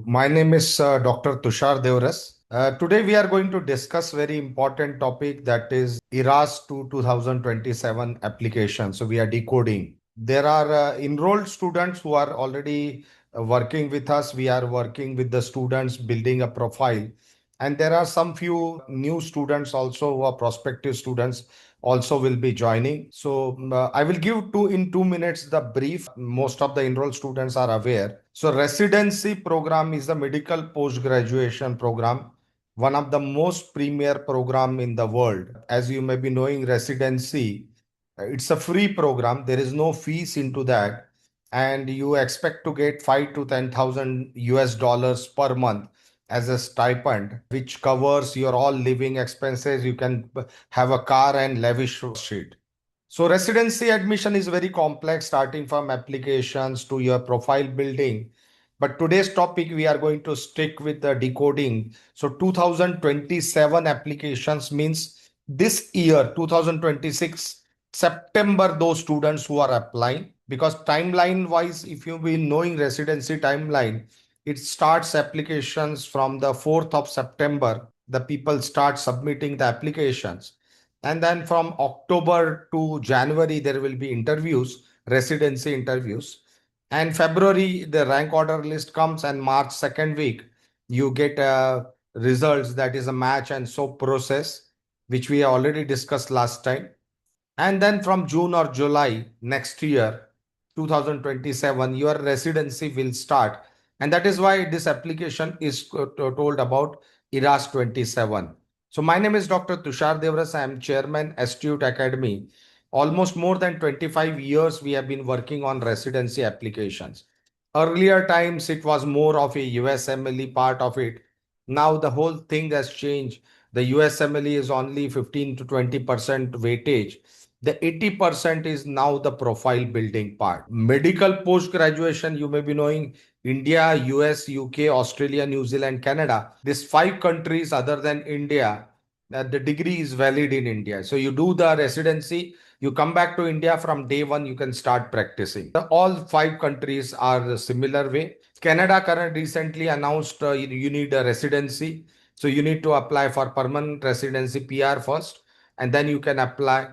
My name is Dr. Tushar Deoras. Today we are going to discuss very important topic that is ERAS to 2027 application. So we are decoding. There are enrolled students who are already working with us. We are working with the students building a profile. And there are some few new students also who are prospective students also will be joining. So I will give 2 minutes the brief. Most of the enrolled students are aware. So residency program is the medical post graduation program, one of the most premier program in the world. As you may be knowing, residency, it's a free program. There is no fees into that, and you expect to get 5 to 10,000 US dollars per month as a stipend, which covers your all living expenses. You can have a car and lavish sheet. So residency admission is very complex, starting from applications to your profile building. But today's topic, we are going to stick with the decoding. So 2027 applications means this year, 2026, September, those students who are applying. Because timeline wise, if you've been knowing residency timeline, it starts applications from the 4th of September. The people start submitting the applications, and then from October to January, there will be interviews, residency interviews. And February, the rank order list comes, and March second week, you get results. That is a match and soap process, which we already discussed last time. And then from June or July next year, 2027, your residency will start. And that is why this application is told about ERAS 27. So my name is Dr. Tushar Deoras. I am Chairman, Astute Academy. Almost more than 25 years we have been working on residency applications. Earlier times it was more of a USMLE part of it. Now the whole thing has changed. The USMLE is only 15 to 20% weightage. The 80% is now the profile building part. Medical post graduation, you may be knowing India, US, UK, Australia, New Zealand, Canada. These five countries other than India, the degree is valid in India. So you do the residency, you come back to India from day one, you can start practicing. All five countries are the similar way. Canada current recently announced you need a residency. So you need to apply for permanent residency PR first, and then you can apply.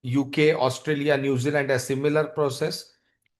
UK, Australia, New Zealand a similar process.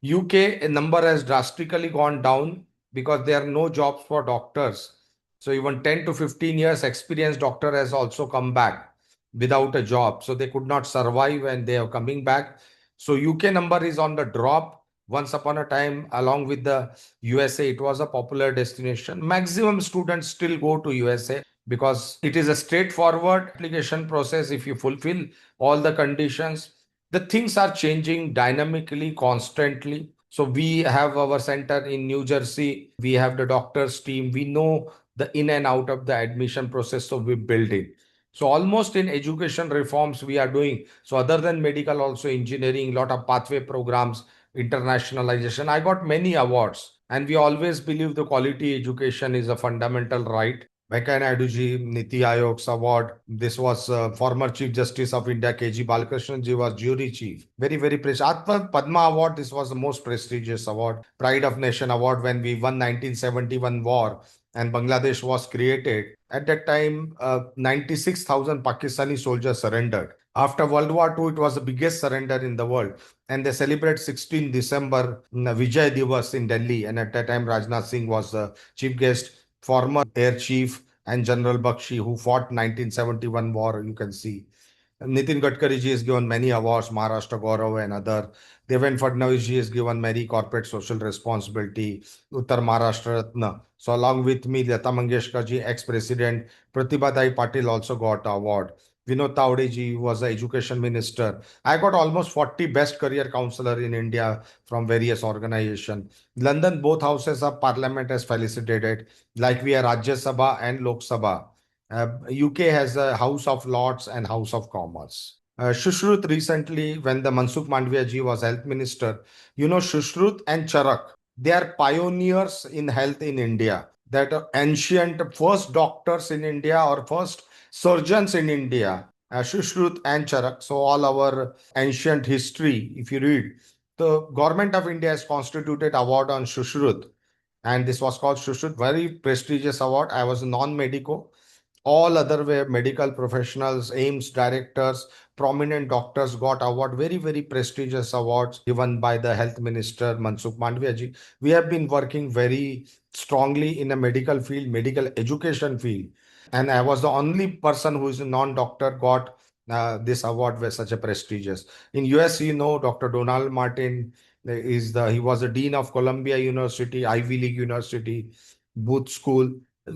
UK number has drastically gone down because there are no jobs for doctors. So even 10 to 15 years experienced doctor has also come back without a job. So they could not survive and they are coming back. So UK number is on the drop. Once upon a time, along with the USA, it was a popular destination. Maximum students still go to USA because it is a straightforward application process. If you fulfill all the conditions, the things are changing dynamically, constantly. So we have our center in New Jersey. We have the doctors team. We know the in and out of the admission process. So we build it. So almost in education reforms we are doing. So other than medical, also engineering, lot of pathway programs, internationalization. I got many awards, and we always believe the quality education is a fundamental right. Venkaiah Naidu ji, Niti Aayog's award. This was former Chief Justice of India, KG Balakrishnan ji was jury chief. Very, very prestigious. Atma Padma Award, this was the most prestigious award. Pride of Nation Award when we won 1971 war and Bangladesh was created. At that time, 96,000 Pakistani soldiers surrendered. After World War II, it was the biggest surrender in the world. And they celebrate 16 December Vijay Divas in Delhi. And at that time, Rajnath Singh was the chief guest. Former Air Chief and General Bakshi, who fought 1971 war, you can see. Nitin Gadkari ji is given many awards, Maharashtra Gaurav and other. Devendra Fadnavis ji is given many corporate social responsibility, Uttar Maharashtra Ratna. So along with me, Lata Mangeshkar ji, ex-president, Pratibha Dai Patil also got award. Vinod Tawde ji was the education minister. I got almost 40 best career counselor in India from various organizations. London, both houses of parliament has felicitated, like we are Rajya Sabha and Lok Sabha. UK has a House of Lords and House of Commons. Shushruth recently, when the Mansukh Mandviya ji was health minister, you know, Shushruth and Charak, they are pioneers in health in India. That ancient first doctors in India or first surgeons in India, Shushruth and Charak. So all our ancient history, if you read, the government of India has constituted award on Shushruth. and this was called Shushut, very prestigious award. I was non-medico. All other were medical professionals, AIMS directors, prominent doctors got award, very, very prestigious awards given by the health minister, Mansukh Mandavia ji. We have been working very strongly in a medical field, medical education field. And I was the only person who is a non-doctor got this award was such a prestigious. In US, Dr. Donald Martin he was the dean of Columbia University, Ivy League University, Booth School.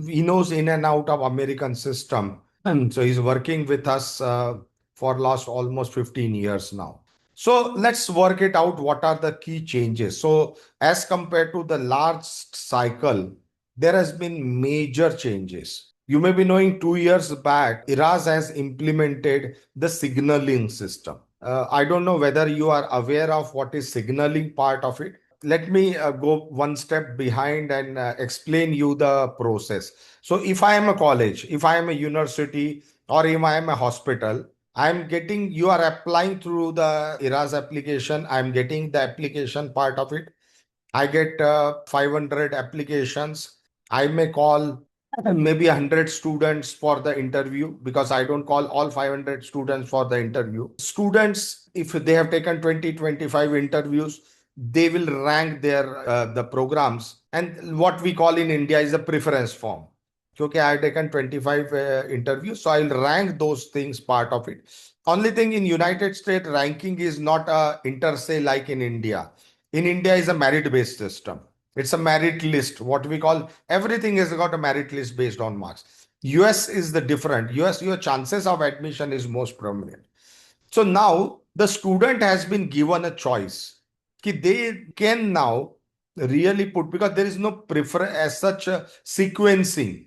He knows in and out of American system. And so he's working with us for last almost 15 years now. So let's work it out. What are the key changes? So as compared to the last cycle, there has been major changes. You may be knowing 2 years back, ERAS has implemented the signaling system. I don't know whether you are aware of what is signaling part of it. Let me go one step behind and explain you the process. So if I am a college, if I am a university, or if I am a hospital, you are applying through the ERAS application. I'm getting the application part of it. I get 500 applications. I may call maybe 100 students for the interview, because I don't call all 500 students for the interview. Students, if they have taken 20, 25 interviews, they will rank the programs, and what we call in India is a preference form. Okay, I have taken 25 interviews, so I'll rank those things part of it. Only thing, in United States, ranking is not a inter se like in India. In India is a merit based system. It's a merit list, what we call, everything has got a merit list based on marks. US is the different. US, your chances of admission is most prominent. So now the student has been given a choice. They can now really put, because there is no prefer as such a sequencing.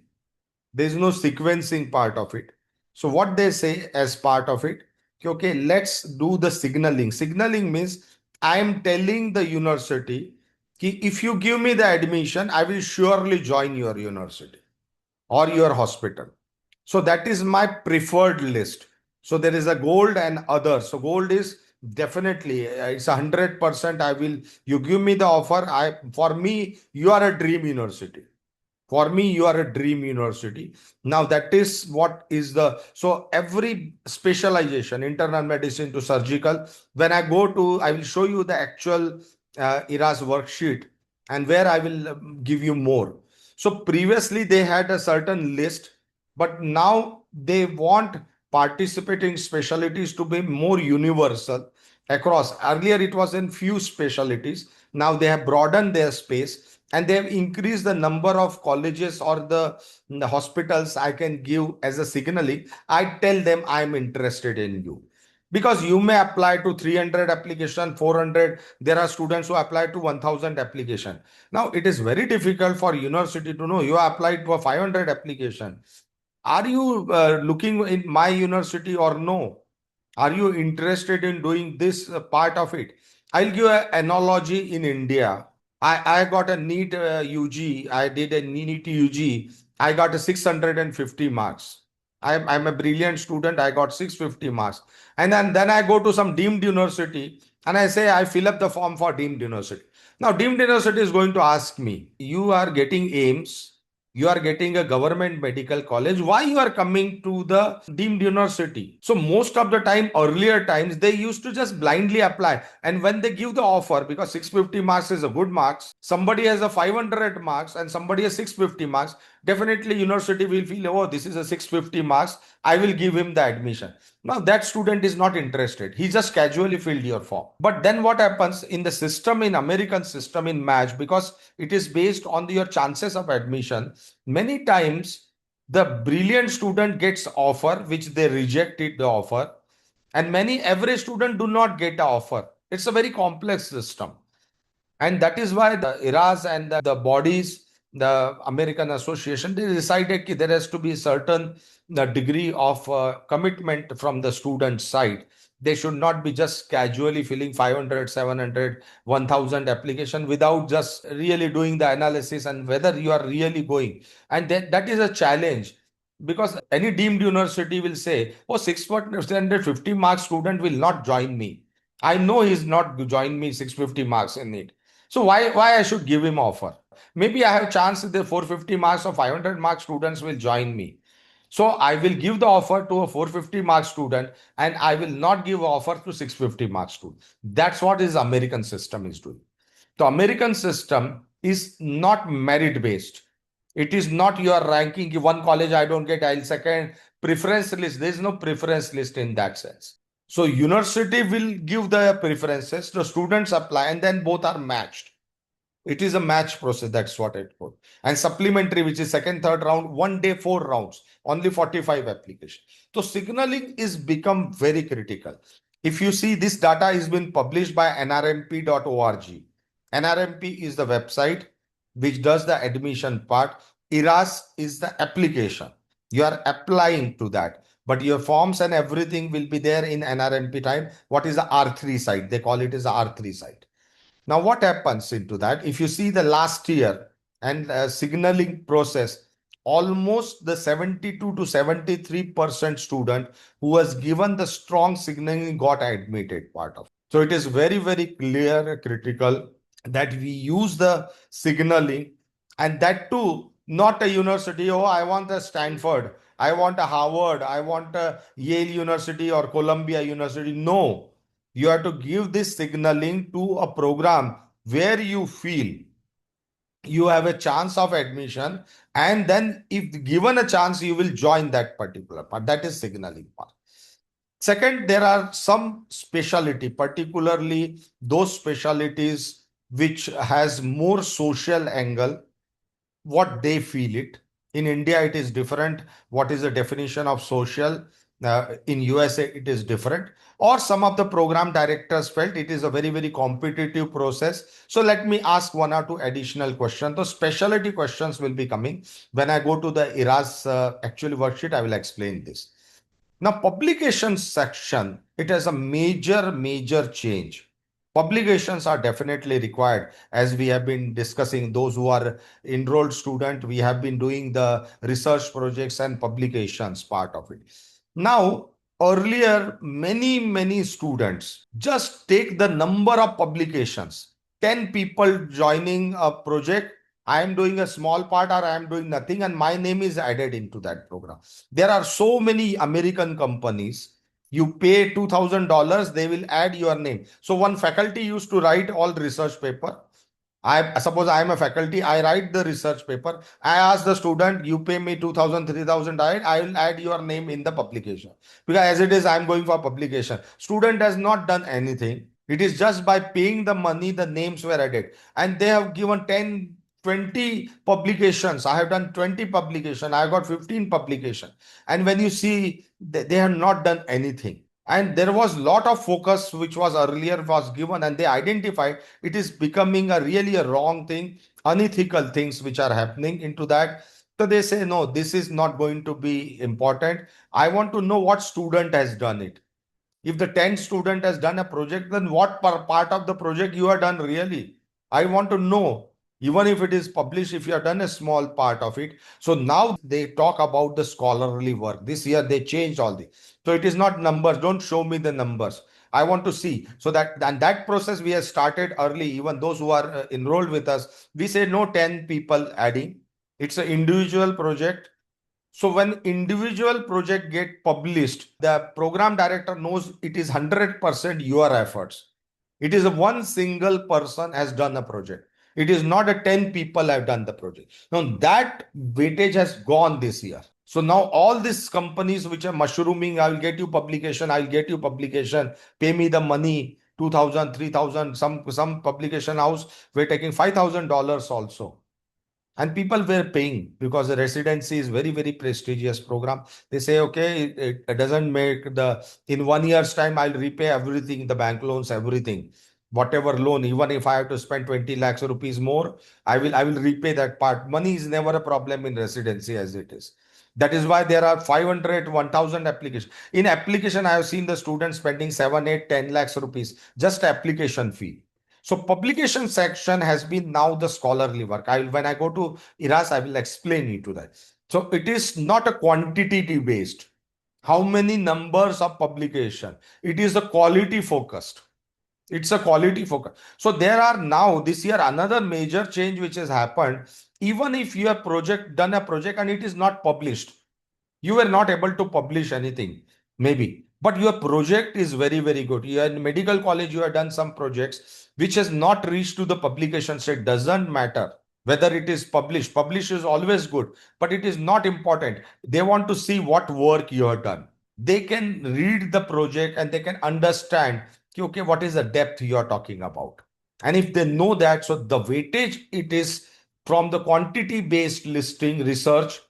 There is no sequencing part of it. So what they say as part of it, okay, let's do the signaling. Signaling means I am telling the university, if you give me the admission, I will surely join your university or your hospital. So that is my preferred list. So there is a gold and other. So gold is definitely, it's 100%. You give me the offer. For me, you are a dream university. For me, you are a dream university. Now that is what is so every specialization, internal medicine to surgical, when I will show you the actual ERAS worksheet, and where I will give you more. So previously they had a certain list, but now they want participating specialties to be more universal across. Earlier it was in few specialties. Now they have broadened their space, and they have increased the number of colleges or the hospitals I can give as a signaling. I tell them I'm interested in you. Because you may apply to 300 application, 400. There are students who apply to 1000 application. Now it is very difficult for university to know you applied to a 500 application. Are you looking in my university or no? Are you interested in doing this part of it? I'll give an analogy in India. I got a NEET UG. I did a NEET UG. I got a 650 marks. I'm a brilliant student. I got 650 marks. And then I go to some deemed university and I say I fill up the form for deemed university. Now, deemed university is going to ask me, you are getting AIMS, you are getting a government medical college, why you are coming to the deemed university? So most of the time, earlier times, they used to just blindly apply. And when they give the offer, because 650 marks is a good marks, somebody has a 500 marks and somebody has 650 marks, definitely university will feel, oh, this is a 650 marks, I will give him the admission. Now that student is not interested. He just casually filled your form. But then what happens in the system, in American system, in match, because it is based on your chances of admission, many times the brilliant student gets offer, which they rejected the offer. And many average student do not get the offer. It's a very complex system. And that is why the ERAS and the bodies, the American Association, they decided that there has to be certain degree of commitment from the student side. They should not be just casually filling 500, 700, 1000 application without just really doing the analysis and whether you are really going. And that is a challenge, because any deemed university will say, oh, 650 mark student will not join me. I know he's not joined me 650 marks in it. So why I should give him offer? Maybe I have chance the 450 marks or 500 mark students will join me. So I will give the offer to a 450 mark student and I will not give offer to 650 mark student. That's what is American system is doing. The American system is not merit based. It is not your ranking. One college I don't get, I'll second. Preference list. There is no preference list in that sense. So university will give the preferences, the students apply, and then both are matched. It is a match process. That's what it called. And supplementary, which is second, third round, one day, 4 rounds, only 45 applications. So signaling is become very critical. If you see this data has been published by nrmp.org. NRMP is the website which does the admission part. ERAS is the application. You are applying to that. But your forms and everything will be there in NRMP time. What is the R3 site? They call it as the R3 site. Now, what happens into that? If you see the last year and signaling process, almost the 72 to 73% student who was given the strong signaling got admitted part of. So it is very, very clear, critical that we use the signaling, and that too, not a university. Oh, I want a Stanford, I want a Harvard, I want a Yale University or Columbia University. No, you have to give this signaling to a program where you feel you have a chance of admission, and then if given a chance you will join that particular part. That is signaling part. Second, there are some specialty, particularly those specialties which has more social angle, what they feel it. In India, it is different. What is the definition of social? In USA, it is different. Or some of the program directors felt it is a very, very competitive process. So let me ask one or two additional questions. The specialty questions will be coming. When I go to the ERAS actual worksheet, I will explain this. Now, publication section, it has a major, major change. Publications are definitely required. As we have been discussing, those who are enrolled student, we have been doing the research projects and publications part of it. Now, earlier, many students just take the number of publications, 10 people joining a project. I am doing a small part or I am doing nothing, and my name is added into that program. There are so many American companies. You pay $2,000, they will add your name. So one faculty used to write all the research paper. I suppose I am a faculty, I write the research paper. I ask the student, you pay me 2,000, 3,000, I will add your name in the publication. Because as it is, I am going for publication. Student has not done anything. It is just by paying the money, the names were added. And they have given 10, 20 publications. I have done 20 publications. I got 15 publications. And when you see, they have not done anything. And there was lot of focus which was earlier was given, and they identified it is becoming a really a wrong thing, unethical things which are happening into that. So they say, no, this is not going to be important. I want to know what student has done it. If the 10 student has done a project, then what part of the project you have done really? I want to know. Even if it is published, if you have done a small part of it. So now they talk about the scholarly work. This year they changed all this. So it is not numbers. Don't show me the numbers. I want to see. So that process we have started early. Even those who are enrolled with us, we say no 10 people adding. It's an individual project. So when individual project get published, the program director knows it is 100% your efforts. It is one single person has done a project. It is not a 10 people have done the project. Now that weightage has gone this year. So now all these companies which are mushrooming, I will get you publication, I will get you publication, pay me the money, 2,000, 3,000, some publication house, we're taking $5,000 also. And people were paying because the residency is very, very prestigious program. They say, okay, it doesn't make in 1 year's time, I'll repay everything, the bank loans, everything, whatever loan, even if I have to spend 20 lakhs rupees more, I will repay that part. Money is never a problem in residency as it is. That is why there are 500, 1,000 applications. In application, I have seen the students spending 7, 8, 10 lakhs rupees, just application fee. So publication section has been now the scholarly work. When I go to ERAS, I will explain you to that. So it is not a quantity based. How many numbers of publication? It is a quality focused. It's a quality focus. So there are now this year another major change which has happened. Even if you have done a project and it is not published, you were not able to publish anything, maybe, but your project is very, very good. You are in medical college, you have done some projects which has not reached to the publication state. Doesn't matter whether it is published. Publish is always good, but it is not important. They want to see what work you have done. They can read the project and they can understand, okay, what is the depth you are talking about. And if they know that, so the weightage it is from the quantity based listing research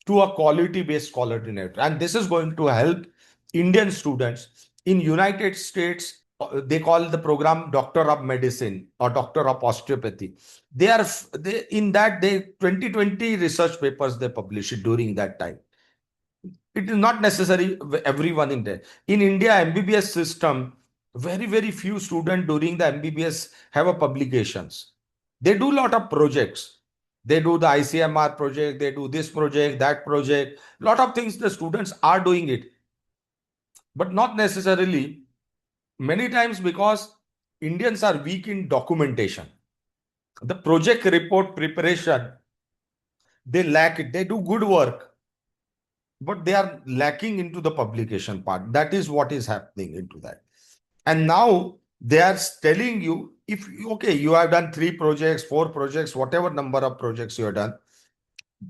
to a quality based coordinator, and this is going to help Indian students. In United States, they call the program doctor of medicine or doctor of osteopathy. They in that they 2020 research papers they publish it during that time. It is not necessary everyone in there. In India MBBS system, very, very few students during the MBBS have a publications. They do a lot of projects. They do the ICMR project, they do this project, that project. Lot of things the students are doing it, but not necessarily many times because Indians are weak in documentation. The project report preparation, they lack it. They do good work, but they are lacking into the publication part. That is what is happening into that. And now they are telling you, if okay, you have done 3 projects, 4 projects, whatever number of projects you have done,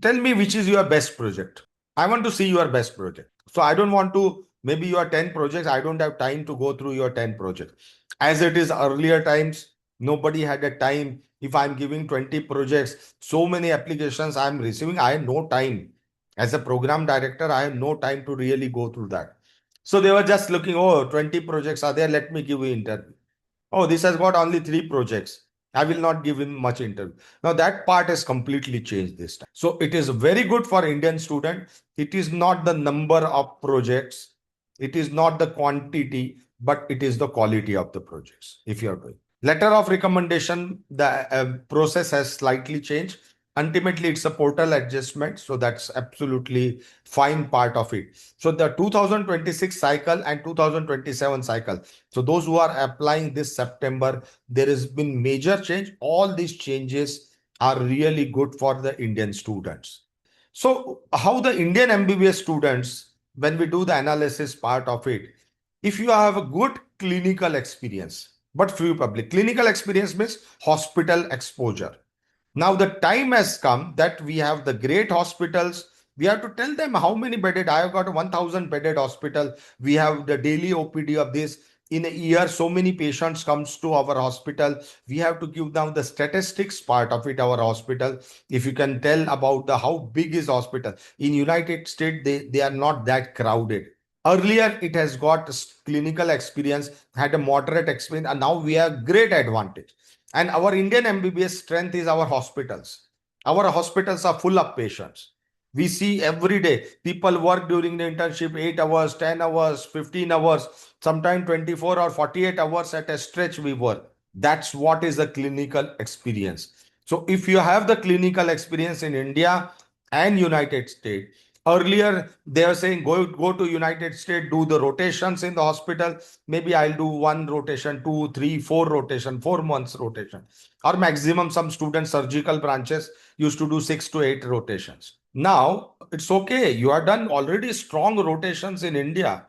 tell me which is your best project. I want to see your best project. So I don't want to, maybe you are 10 projects. I don't have time to go through your 10 projects. As it is earlier times, nobody had a time. If I'm giving 20 projects, so many applications I'm receiving, I have no time. As a program director, I have no time to really go through that. So they were just looking, oh, 20 projects are there. Let me give you interview. Oh, this has got only 3 projects. I will not give him much interview. Now that part has completely changed this time. So it is very good for Indian student. It is not the number of projects. It is not the quantity, but it is the quality of the projects. If you are doing letter of recommendation, the process has slightly changed. Ultimately, it's a portal adjustment. So that's absolutely fine part of it. So the 2026 cycle and 2027 cycle. So those who are applying this September, there has been major change. All these changes are really good for the Indian students. So how the Indian MBBS students, when we do the analysis part of it, if you have a good clinical experience, but few public clinical experience means hospital exposure. Now the time has come that we have the great hospitals. We have to tell them how many bedded. I have got a 1,000 bedded hospital. We have the daily OPD of this. In a year, so many patients comes to our hospital. We have to give down the statistics part of it. Our hospital, if you can tell about the how big is hospital in United States, they are not that crowded. Earlier, it has got clinical experience, had a moderate experience, and now we have great advantage. And our Indian MBBS strength is our hospitals. Our hospitals are full of patients. We see every day people work during the internship 8 hours, 10 hours, 15 hours, sometimes 24 or 48 hours at a stretch we work. That's what is the clinical experience. So if you have the clinical experience in India and United States, earlier they were saying go to United States, do the rotations in the hospital. Maybe I'll do 1 rotation, 2, 3, 4 rotation, 4 months rotation, or maximum some students surgical branches used to do 6 to 8 rotations. Now it's okay, you have done already strong rotations in India,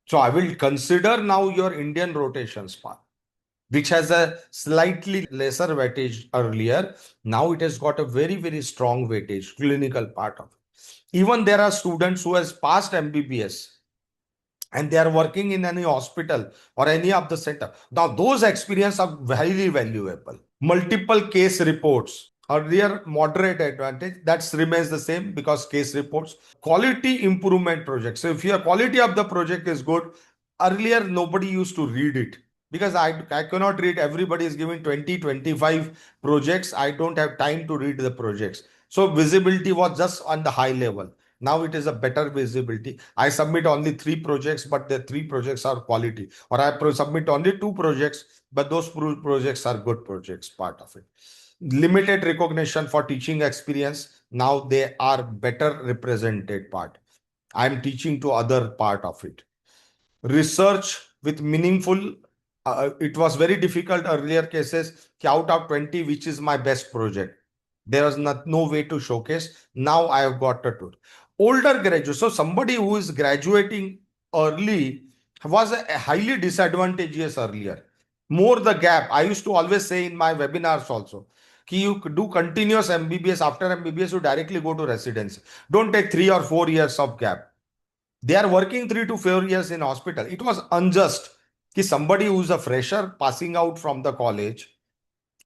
so I will consider now your Indian rotations part, which has a slightly lesser weightage earlier. Now it has got a very, very strong weightage, clinical part of it. Even there are students who has passed MBBS and they are working in any hospital or any of the center. Now those experience are highly valuable. Multiple case reports. Earlier moderate advantage, that remains the same because case reports. Quality improvement project. So if your quality of the project is good, earlier nobody used to read it because I cannot read. Everybody is giving 20, 25 projects. I don't have time to read the projects. So visibility was just on the high level. Now it is a better visibility. I submit only 3 projects, but the 3 projects are quality. Or I submit only 2 projects, but those projects are good projects, part of it. Limited recognition for teaching experience. Now they are better represented part. I'm teaching to other part of it. Research with meaningful It was very difficult earlier cases. Out of 20, which is my best project? There was no way to showcase. Now I have got a tool. Older graduate, so somebody who is graduating early was highly disadvantageous earlier. More the gap. I used to always say in my webinars also, कि you do continuous MBBS. After MBBS, you directly go to residency. Don't take 3 or 4 years of gap. They are working 3 to 4 years in hospital. It was unjust कि somebody who's a fresher passing out from the college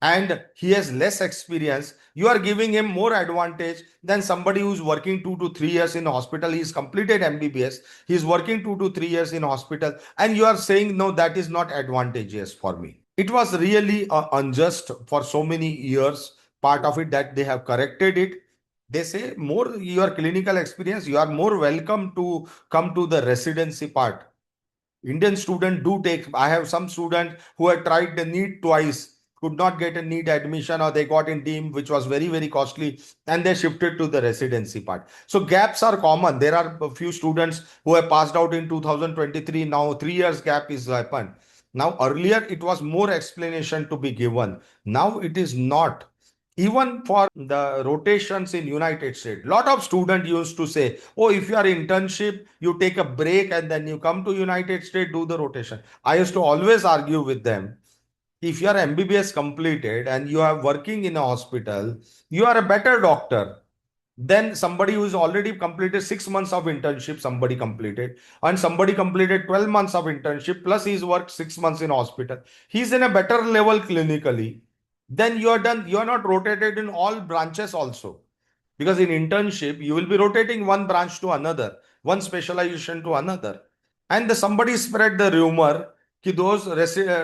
and he has less experience, you are giving him more advantage than somebody who's working 2 to 3 years in hospital. He's completed MBBS, he's working 2 to 3 years in hospital, and you are saying no, that is not advantageous for me. It was really unjust for so many years. Part of it that they have corrected it. They say more your clinical experience, you are more welcome to come to the residency part. Indian student do take. I have some students who had tried the NEET twice, could not get a NEET admission, or they got in team, which was very, very costly, and they shifted to the residency part. So gaps are common. There are a few students who have passed out in 2023. Now 3 years gap is happened. Now earlier it was more explanation to be given. Now it is not. Even for the rotations in United States, lot of students used to say, oh, if you are internship, you take a break and then you come to United States, do the rotation. I used to always argue with them, if you are MBBS completed and you are working in a hospital, you are a better doctor than somebody who is already completed 6 months of internship, somebody completed, and somebody completed 12 months of internship, plus he's worked 6 months in hospital. He's in a better level clinically. Then you are done. You are not rotated in all branches also. Because in internship, you will be rotating one branch to another, one specialization to another. And somebody spread the rumor that those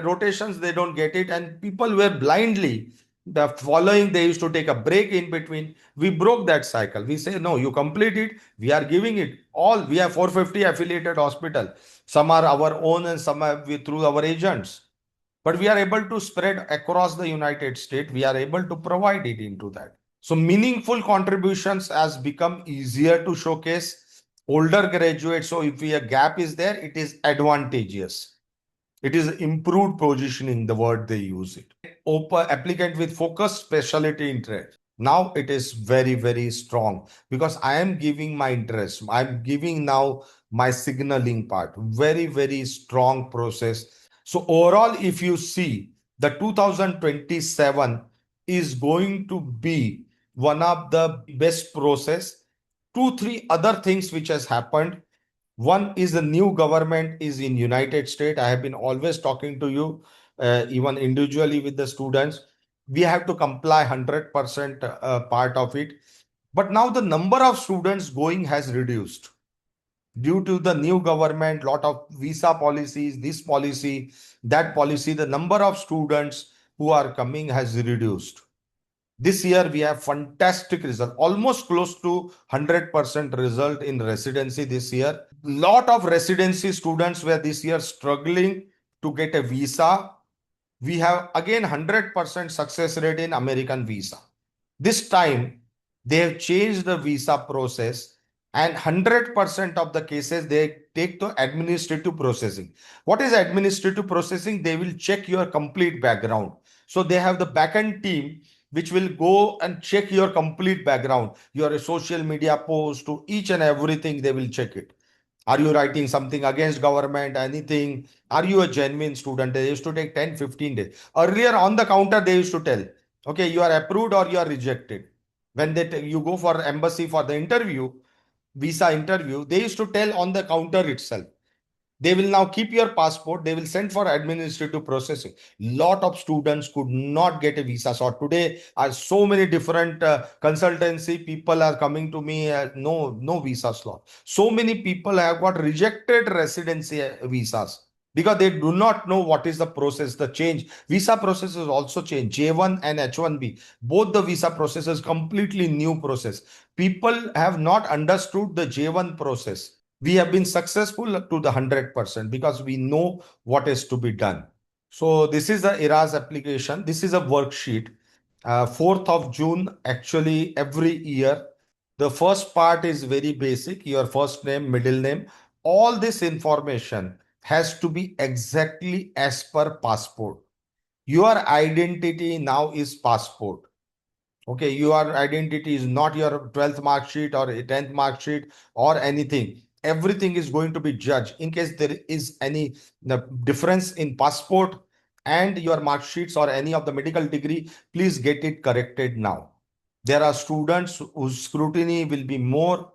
rotations, they don't get it. And people were blindly, the following, they used to take a break in between. We broke that cycle. We say, no, you complete it. We are giving it all. We have 450 affiliated hospital. Some are our own and some are through our agents. But we are able to spread across the United States. We are able to provide it into that. So meaningful contributions has become easier to showcase. Older graduates, so if a gap is there, it is advantageous. It is improved positioning, the word they use it. Open applicant with focused specialty interest. Now it is very, very strong because I am giving my interest. I'm giving now my signaling part. Very, very strong process. So overall, if you see, the 2027 is going to be one of the best process. Two, three other things which has happened. One is the new government is in United States. I have been always talking to you, even individually with the students. We have to comply 100% part of it. But now the number of students going has reduced due to the new government, lot of visa policies, this policy, that policy. The number of students who are coming has reduced. This year we have fantastic result, almost close to 100% result in residency this year. Lot of residency students were this year struggling to get a visa. We have again 100% success rate in American visa. This time they have changed the visa process, and 100% of the cases they take to administrative processing. What is administrative processing? They will check your complete background. So they have the backend team which will go and check your complete background, your social media post, to each and everything they will check it. Are you writing something against government, anything? Are you a genuine student? They used to take 10, 15 days. Earlier on the counter, they used to tell, okay, you are approved or you are rejected. When you go for embassy for the interview, visa interview, they used to tell on the counter itself. They will now keep your passport. They will send for administrative processing. Lot of students could not get a visa. So today, so many different consultancy people are coming to me. No visa slot. So many people have got rejected residency visas because they do not know what is the process, the change. Visa process is also changed. J1 and H1B, both the visa processes completely new process. People have not understood the J1 process. We have been successful to the 100% because we know what is to be done. So this is the ERAS application. This is a worksheet. 4th of June, actually every year. The first part is very basic, your first name, middle name. All this information has to be exactly as per passport. Your identity now is passport. Okay, your identity is not your 12th mark sheet or a 10th mark sheet or anything. Everything is going to be judged. In case there is any difference in passport and your mark sheets or any of the medical degree, please get it corrected now. There are students whose scrutiny will be more,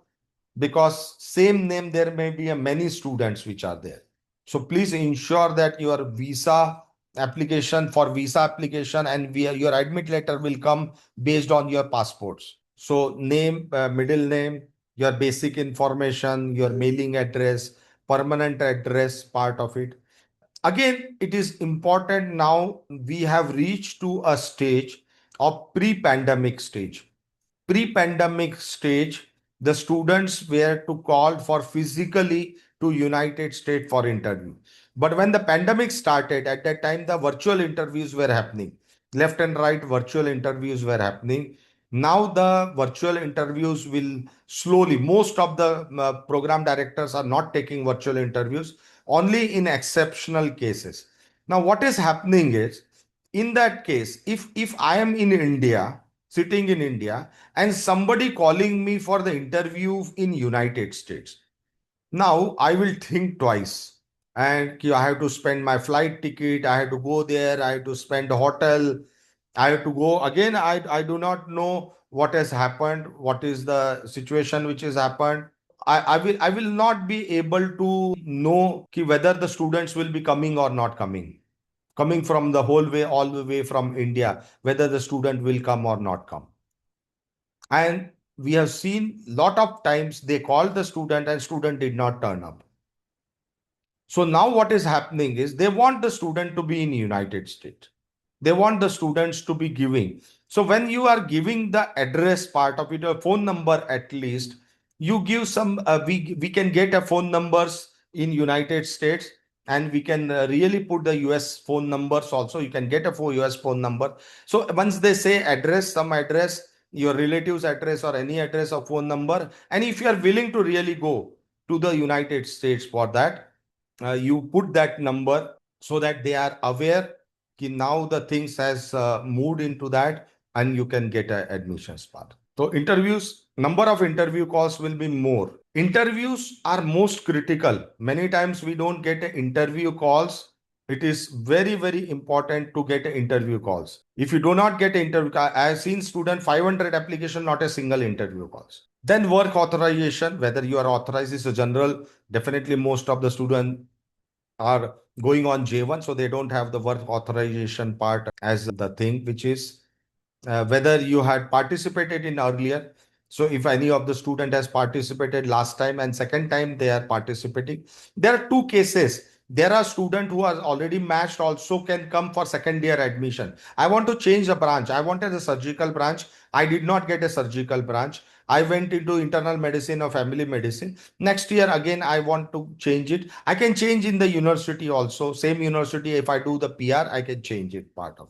because same name there may be a many students which are there. So please ensure that your visa application for visa application and your admit letter will come based on your passports. So name, middle name, your basic information, your mailing address, permanent address part of it. Again, it is important now we have reached to a stage of pre-pandemic stage. Pre-pandemic stage, the students were to call for physically to United States for interview. But when the pandemic started, at that time the virtual interviews were happening. Left and right virtual interviews were happening. Now the virtual interviews will slowly, most of the program directors are not taking virtual interviews, only in exceptional cases. Now what is happening is, in that case, if I am in India, sitting in India, and somebody calling me for the interview in United States, now I will think twice. And I have to spend my flight ticket, I have to go there, I have to spend hotel, I have to go again. I do not know what has happened, what is the situation which has happened. I will not be able to know whether the students will be coming or not coming from the whole way, all the way from India, whether the student will come or not come. And we have seen lot of times they called the student and student did not turn up. So now what is happening is they want the student to be in United States. They want the students to be giving. So when you are giving the address part of it, a phone number at least, you give some, we can get a phone numbers in United States, and we can really put the US phone numbers also. You can get a US phone number. So once they say address, some address, your relative's address or any address or phone number, and if you are willing to really go to the United States for that, you put that number so that they are aware that now the things has moved into that, and you can get a admissions path. So interviews, number of interview calls will be more. Interviews are most critical. Many times we don't get interview calls. It is very, very important to get interview calls. If you do not get interview, I have seen student 500 application, not a single interview calls. Then work authorization, whether you are authorized is a general. Definitely most of the student are going on J1, so they don't have the work authorization part as the thing, which is whether you had participated in earlier. So if any of the student has participated last time and second time they are participating, there are two cases. There are students who are already matched also can come for second year admission. I want to change the branch. I wanted a surgical branch. I did not get a surgical branch. I went into internal medicine or family medicine. Next year again, I want to change it. I can change in the university also. Same university, if I do the PR, I can change it part of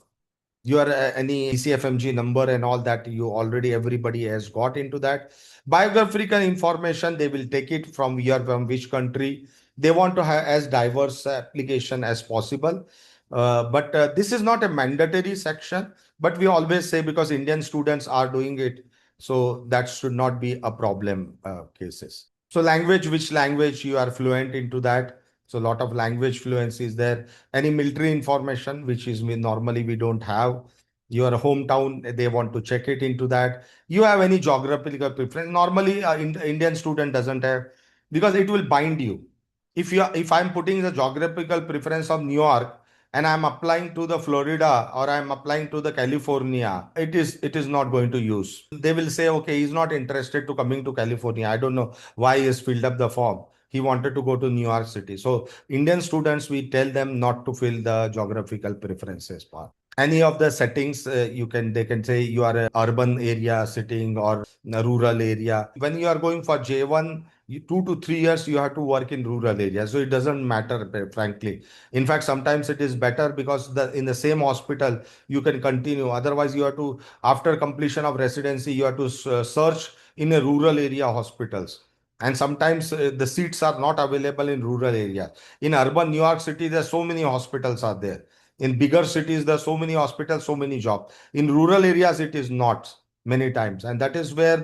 your any CFMG number and all that. You already, everybody has got into that. Biographical information, they will take it from here, from which country. They want to have as diverse application as possible. But this is not a mandatory section, but we always say because Indian students are doing it, so that should not be a problem cases. So language, which language you are fluent into that. So a lot of language fluency is there. Any military information, which is normally we don't have. Your hometown, they want to check it into that. You have any geographical preference? Normally, Indian student doesn't have, because it will bind you. If I'm putting the geographical preference of New York and I'm applying to the Florida or I'm applying to the California, it is not going to use. They will say, okay, he's not interested to coming to California. I don't know why he has filled up the form. He wanted to go to New York City. So Indian students, we tell them not to fill the geographical preferences part. Any of the settings, they can say you are a urban area sitting or a rural area. When you are going for J1, 2 to 3 years, you have to work in rural areas. So it doesn't matter, frankly. In fact, sometimes it is better because in the same hospital, you can continue. Otherwise, you have to, after completion of residency, you have to search in a rural area hospitals. And sometimes the seats are not available in rural areas. In urban New York City, there's so many hospitals are there. In bigger cities, there's so many hospitals, so many jobs. In rural areas, it is not many times, and that is where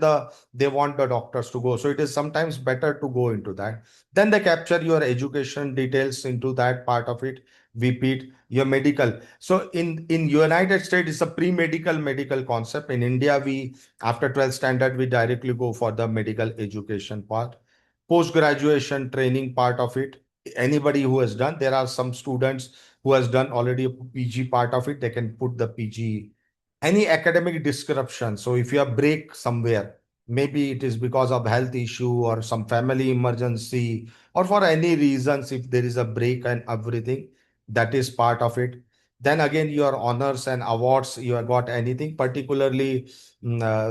they want the doctors to go. So it is sometimes better to go into that. Then they capture your education details into that part of it. Repeat your medical. So in United States, it's a pre-medical medical concept. In India, we after 12th standard, we directly go for the medical education part. Post graduation training part of it, anybody who has done, there are some students who has done already a PG part of it, they can put the PG. Any academic disruption, so if you have break somewhere, maybe it is because of health issue or some family emergency, or for any reasons, if there is a break and everything, that is part of it. Then again, your honors and awards, you have got anything, particularly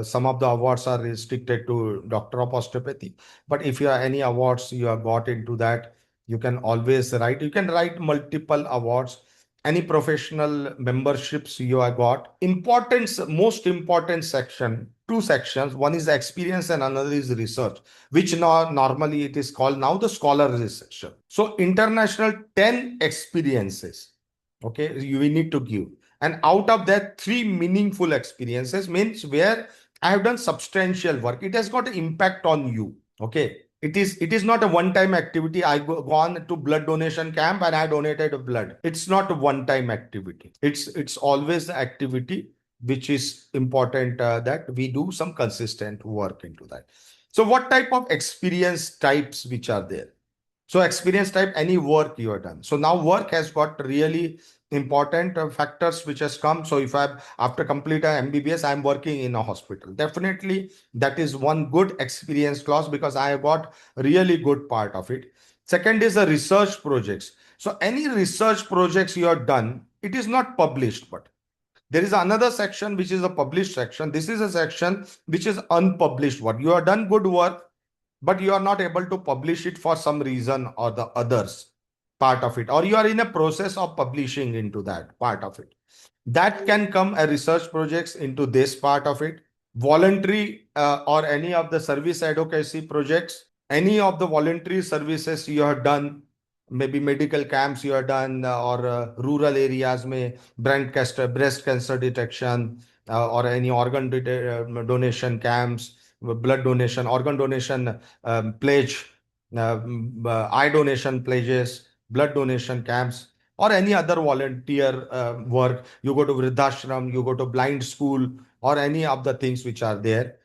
some of the awards are restricted to doctor of osteopathy. But if you have any awards you have got into that, you can always write. You can write multiple awards. Any professional memberships you have got. Importance, most important section, two sections. One is experience and another is research, which now normally it is called now the scholarly section. So international 10 experiences. Okay, we need to give. And out of that, three meaningful experiences means where I have done substantial work. It has got an impact on you. Okay. It is not a one-time activity. I gone to blood donation camp and I donated blood. It's not a one-time activity. It's always the activity which is important that we do some consistent work into that. So what type of experience types which are there? So experience type, any work you have done. So now work has got really important factors which has come. So if I'm after complete a MBBS, I'm working in a hospital. Definitely that is one good experience clause because I have got really good part of it. Second is the research projects. So any research projects you have done, it is not published, but there is another section which is a published section. This is a section which is unpublished work. You have done good work, but you are not able to publish it for some reason or the others part of it, or you are in a process of publishing into that part of it. That can come a research projects into this part of it. Voluntary or any of the service advocacy projects, any of the voluntary services you have done, maybe medical camps you have done or rural areas may breast cancer detection or any organ donation camps, blood donation, organ donation pledge, eye donation pledges, blood donation camps, or any other volunteer work. You go to Vridhashram, you go to blind school, or any of the things which are there.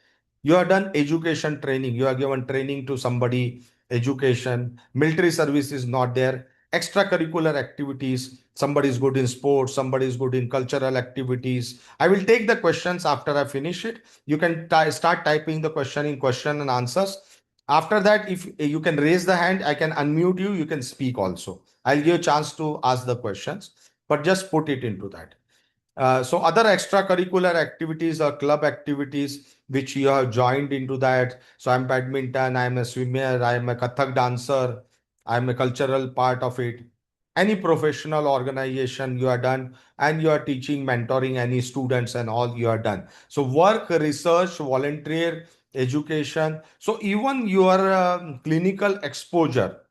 You have done education training. You are given training to somebody, education. Military service is not there. Extracurricular activities. Somebody is good in sports, somebody is good in cultural activities. I will take the questions after I finish it. You can start typing the question in question and answers. After that, if you can raise the hand, I can unmute you. You can speak also. I'll give you a chance to ask the questions, but just put it into that. So other extracurricular activities or club activities which you have joined into that. So I'm badminton, I'm a swimmer, I'm a Kathak dancer, I'm a cultural part of it. Any professional organization you are done, and you are teaching, mentoring any students and all you are done. So work, research, volunteer, education. So even your clinical exposure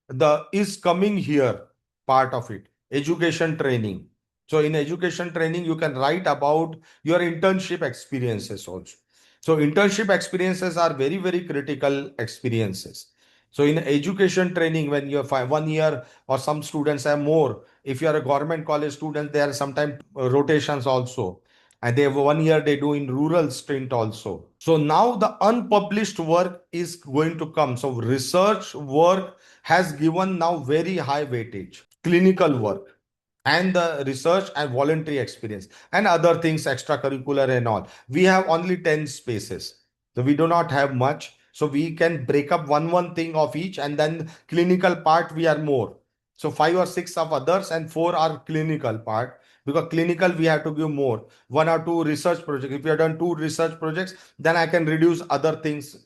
the is coming here, part of it. Education training. So in education training you can write about your internship experiences also. So internship experiences are very very critical experiences. So in education training, when you have 1 year or some students have more, if you are a government college student, there are sometimes rotations also, and they have 1 year they do in rural stint also. So now the unpublished work is going to come. So research work has given now very high weightage. Clinical work and the research and voluntary experience and other things, extracurricular and all. We have only 10 spaces. So we do not have much. So we can break up one thing of each, and then clinical part we are more. So 5 or 6 of others and 4 are clinical part, because clinical we have to give more. 1 or 2 research projects. If you have done 2 research projects, then I can reduce other things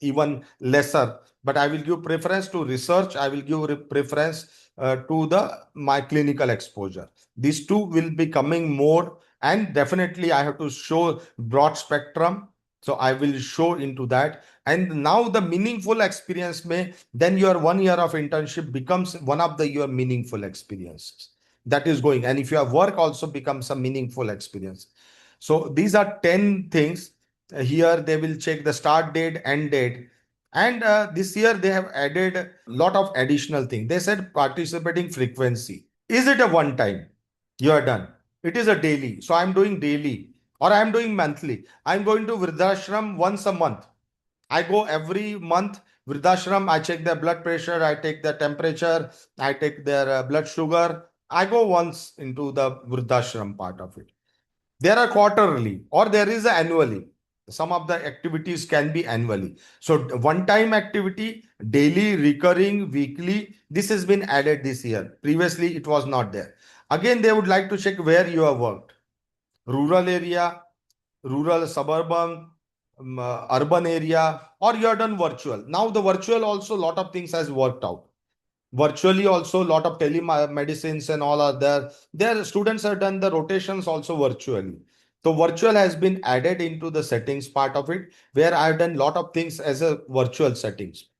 even lesser. But I will give preference to research. I will give preference to the my clinical exposure. These two will be coming more, and definitely I have to show broad spectrum. So I will show into that. And now the meaningful experience may, then your 1 year of internship becomes one of the your meaningful experiences that is going. And if your work also becomes a meaningful experience. So these are 10 things. Here they will check the start date, end date. And this year they have added a lot of additional things. They said participating frequency. Is it a one time? You are done. It is a daily. So I'm doing daily or I'm doing monthly. I'm going to Vridhashram once a month. I go every month Vridhashram. I check their blood pressure. I take their temperature. I take their blood sugar. I go once into the Vridhashram part of it. There are quarterly or there is a annually. Some of the activities can be annually. So one time activity, daily, recurring, weekly, this has been added this year. Previously, it was not there. Again, they would like to check where you have worked. Rural area, rural, suburban, urban area, or you are done virtual. Now the virtual also, lot of things has worked out. Virtually also, a lot of telemedicines and all are there. Their students have done the rotations also virtually. So virtual has been added into the settings part of it, where I have done lot of things as a virtual settings.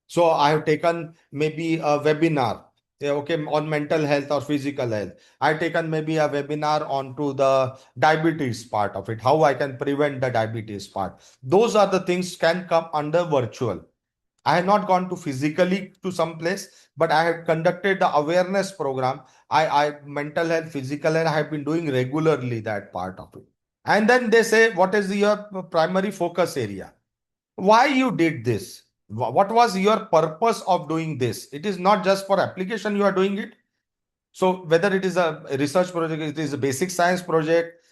So I have taken maybe a webinar, yeah, okay, on mental health or physical health. I've taken maybe a webinar onto the diabetes part of it, how I can prevent the diabetes part. Those are the things can come under virtual. I have not gone to physically to some place, but I have conducted the awareness program. I mental health, physical health, I have been doing regularly that part of it. And then they say, what is your primary focus area? Why you did this? What was your purpose of doing this? It is not just for application you are doing it. So whether it is a research project, it is a basic science project,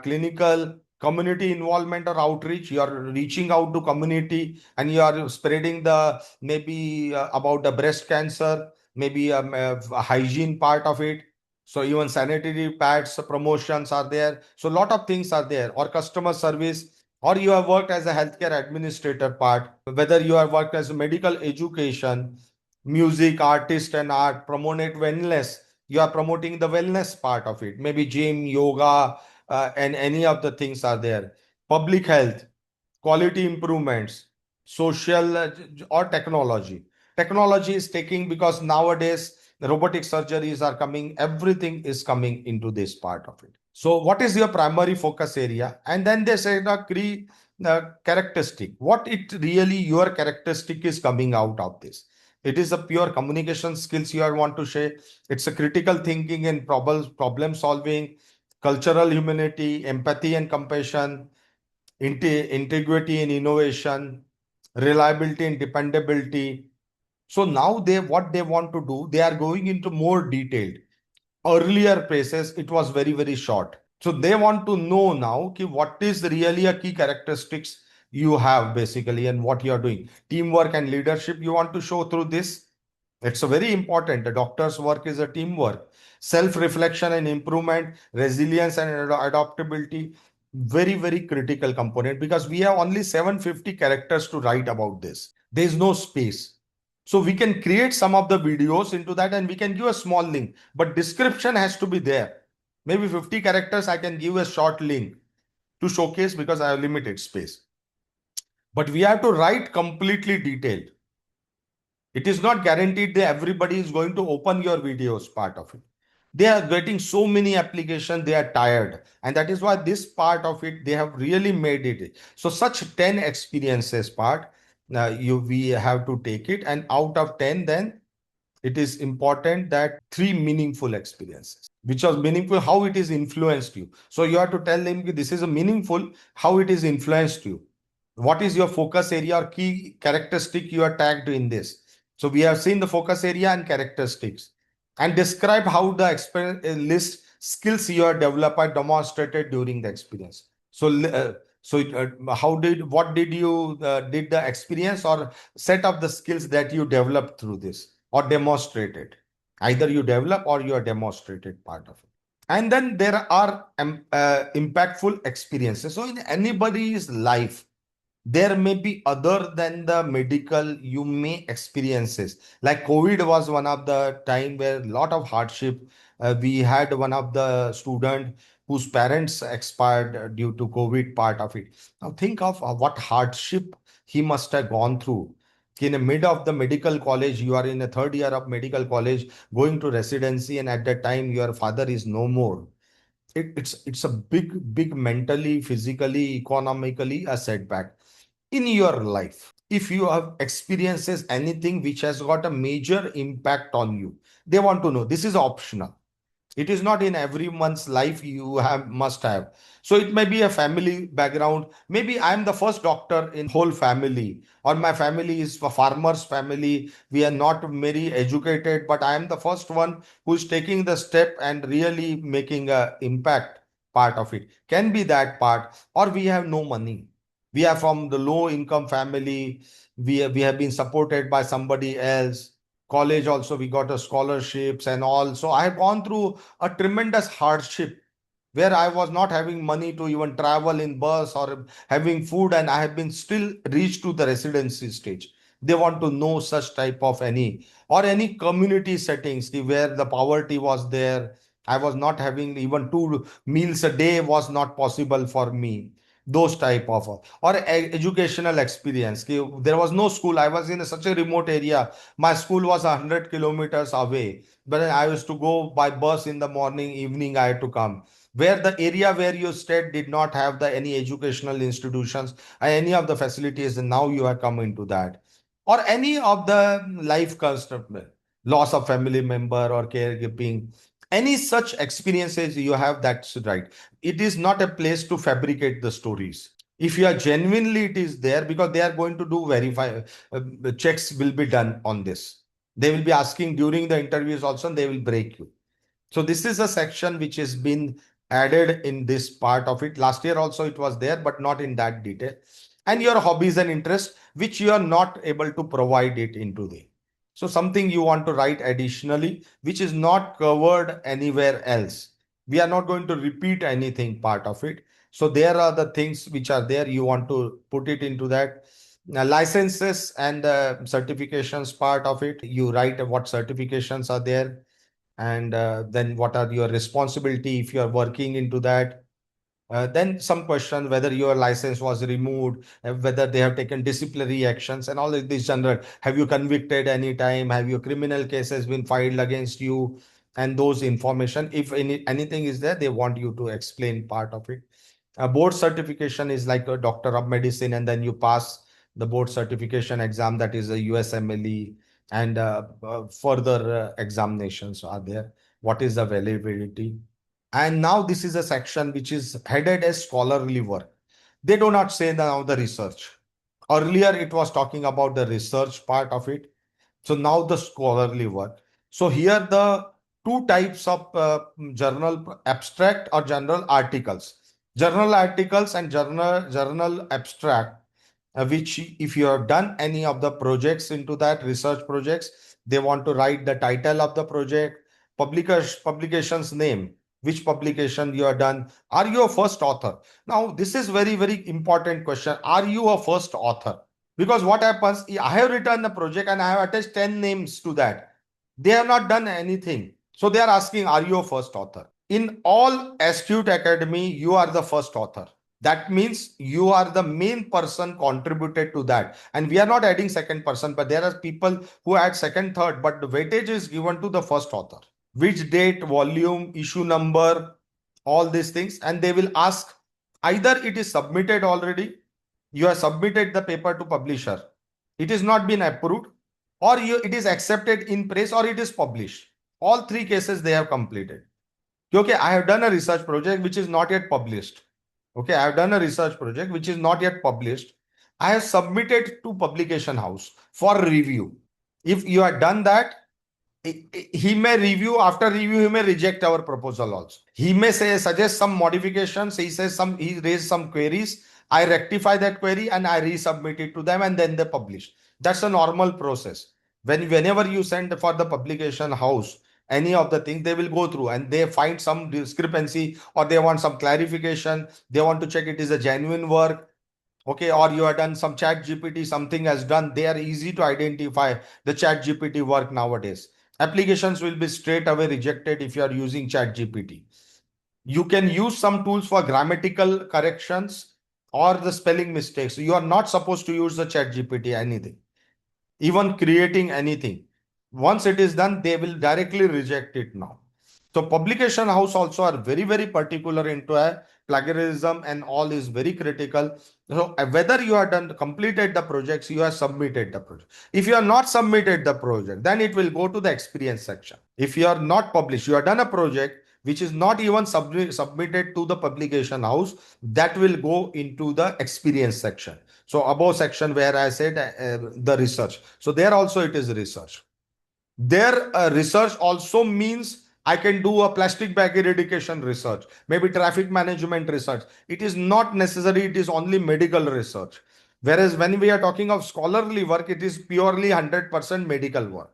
clinical, community involvement or outreach, you are reaching out to community and you are spreading the maybe about the breast cancer, maybe a hygiene part of it. So even sanitary pads promotions are there. So a lot of things are there, or customer service, or you have worked as a healthcare administrator part, whether you have worked as a medical education, music, artist and art, promote wellness, you are promoting the wellness part of it, maybe gym, yoga, and any of the things are there. Public health, quality improvements, social or technology. Technology is taking, because nowadays robotic surgeries are coming, everything is coming into this part of it. So what is your primary focus area? And then they say the characteristic, what it really your characteristic is coming out of this. It is a pure communication skills you want to share. It's a critical thinking and problem solving, cultural humanity, empathy and compassion, integrity and innovation, reliability and dependability. So now they what they want to do, they are going into more detailed. Earlier places it was very short. So they want to know now ki what is really a key characteristics you have basically and what you are doing. Teamwork and leadership you want to show through this. It's a very important. The doctor's work is a teamwork. Self-reflection and improvement, resilience and adaptability, very critical component, because we have only 750 characters to write about this. There is no space. So we can create some of the videos into that and we can give a small link, but description has to be there. Maybe 50 characters, I can give a short link to showcase because I have limited space. But we have to write completely detailed. It is not guaranteed that everybody is going to open your videos part of it. They are getting so many applications, they are tired. And that is why this part of it, they have really made it. So such 10 experiences part, we have to take it. And out of 10, then it is important that 3 meaningful experiences, which was meaningful, how it is influenced you. So you have to tell them this is a meaningful, how it is influenced you. What is your focus area or key characteristic you are tagged in this? So we have seen the focus area and characteristics, and describe how the list skills you are developed or demonstrated during the experience. So, what did you did the experience or set of the skills that you developed through this or demonstrated? Either you develop or you are demonstrated part of it. And then there are impactful experiences. So in anybody's life, there may be other than the medical, you may experiences like COVID was one of the time where a lot of hardship. We had one of the student whose parents expired due to COVID part of it. Now think of what hardship he must have gone through. In the mid of the medical college, you are in a third year of medical college, going to residency, and at that time your father is no more. It's a big mentally, physically, economically a setback in your life. If you have experiences anything which has got a major impact on you, they want to know. This is optional. It is not in everyone's life you have must have. So it may be a family background. Maybe I am the first doctor in whole family, or my family is a farmer's family. We are not very educated, but I am the first one who is taking the step and really making a impact. Part of it can be that part, or we have no money. We are from the low income family. We have been supported by somebody else. College also we got a scholarships and all. So I have gone through a tremendous hardship where I was not having money to even travel in bus or having food, and I have been still reached to the residency stage. They want to know such type of any or any community settings where the poverty was there. I was not having even two meals a day was not possible for me. Those type of or educational experience. There was no school. I was in such a remote area. My school was 100 kilometers away, but I used to go by bus in the morning, evening I had to come. Where the area where you stayed did not have the any educational institutions and any of the facilities, and now you have come into that. Or any of the life concept, loss of family member or caregiving, any such experiences you have, that's right. It is not a place to fabricate the stories. If you are genuinely, it is there because they are going to do verify, checks will be done on this. They will be asking during the interviews also, and they will break you. So this is a section which has been added in this part of it. Last year also it was there, but not in that detail. And your hobbies and interests, which you are not able to provide it into the. So something you want to write additionally, which is not covered anywhere else. We are not going to repeat anything part of it. So there are the things which are there. You want to put it into that. Now, licenses and certifications part of it. You write what certifications are there, and then what are your responsibility if you are working into that. Then some question whether your license was removed, whether they have taken disciplinary actions and all of this general. Have you convicted any time? Have your criminal cases been filed against you? And those information, if anything is there, they want you to explain part of it. A board certification is like a doctor of medicine, and then you pass the board certification exam, that is a USMLE, and further examinations are there. What is the validity? And now this is a section which is headed as scholarly work. They do not say now the research. Earlier it was talking about the research part of it. So now the scholarly work. So here the two types of journal abstract or journal articles. Journal articles and journal abstract, which if you have done any of the projects into that research projects, they want to write the title of the project, publication's name, which publication you have done. Are you a first author? Now this is very important question. Are you a first author? Because what happens, I have written a project and I have attached 10 names to that. They have not done anything. So they are asking, are you a first author? In all Astute Academy, you are the first author. That means you are the main person contributed to that. And we are not adding second person, but there are people who add second, third, but the weightage is given to the first author. Which date, volume, issue number, all these things. And they will ask, either it is submitted already, you have submitted the paper to publisher, it is not been approved, or it is accepted in press, or it is published. All three cases they have completed. Okay, I have done a research project which is not yet published. Okay, I have done a research project which is not yet published. I have submitted to publication house for review. If you have done that, he may review. After review, he may reject our proposal also. He may say suggest some modifications. He raised some queries. I rectify that query and I resubmit it to them, and then they publish. That's a normal process. Whenever you send for the publication house any of the things, they will go through and they find some discrepancy, or they want some clarification. They want to check it is a genuine work. Okay, or you have done some chat GPT, something has done. They are easy to identify the chat GPT work nowadays. Applications will be straight away rejected if you are using chat GPT. You can use some tools for grammatical corrections. or the spelling mistakes, you are not supposed to use the chat GPT, anything, even creating anything. Once it is done, they will directly reject it now. So publication house also are very, very particular into a plagiarism, and all is very critical. So whether you are done, completed the projects, you have submitted the project. If you are not submitted the project, then it will go to the experience section. If you are not published, you have done a project which is not even submitted to the publication house, that will go into the experience section. So above section where I said the research. So there also it is research. Their research also means I can do a plastic bag eradication research, maybe traffic management research. It is not necessary, it is only medical research. Whereas when we are talking of scholarly work, it is purely 100% medical work.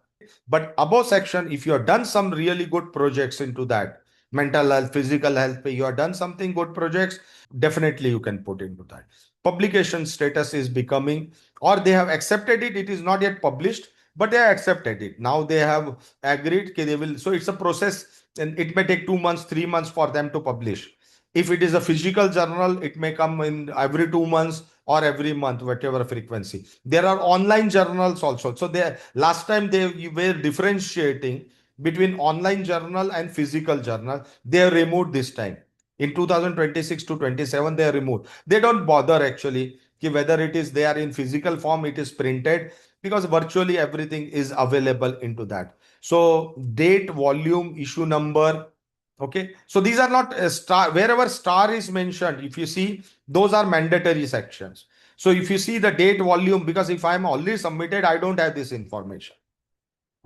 But above section, if you have done some really good projects into that, mental health, physical health, you have done something good projects, definitely you can put into that. Publication status is becoming, or they have accepted it, it is not yet published, but they accepted it. Now they have agreed that they will. So it's a process, and it may take 2 months, 3 months for them to publish. If it is a physical journal, it may come in every 2 months or every month, whatever frequency. There are online journals also. So they, last time they were differentiating between online journal and physical journal. They have removed this time. In 2026 to 27, they are removed. They don't bother actually whether it is they are in physical form, it is printed, because virtually everything is available into that. So date, volume, issue number. Okay. So these are not a star, wherever star is mentioned. If you see, those are mandatory sections. So if you see the date, volume, because if I'm already submitted, I don't have this information.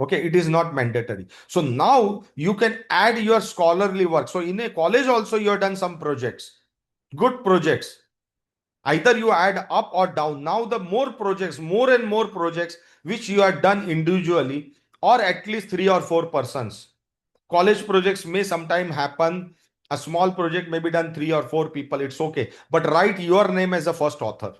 Okay, it is not mandatory. So now you can add your scholarly work. So in a college also you have done some projects, good projects. Either you add up or down. Now the more projects, more and more projects which you have done individually, or at least 3 or 4 persons. College projects may sometime happen. A small project may be done 3 or 4 people. It's okay. But write your name as a first author.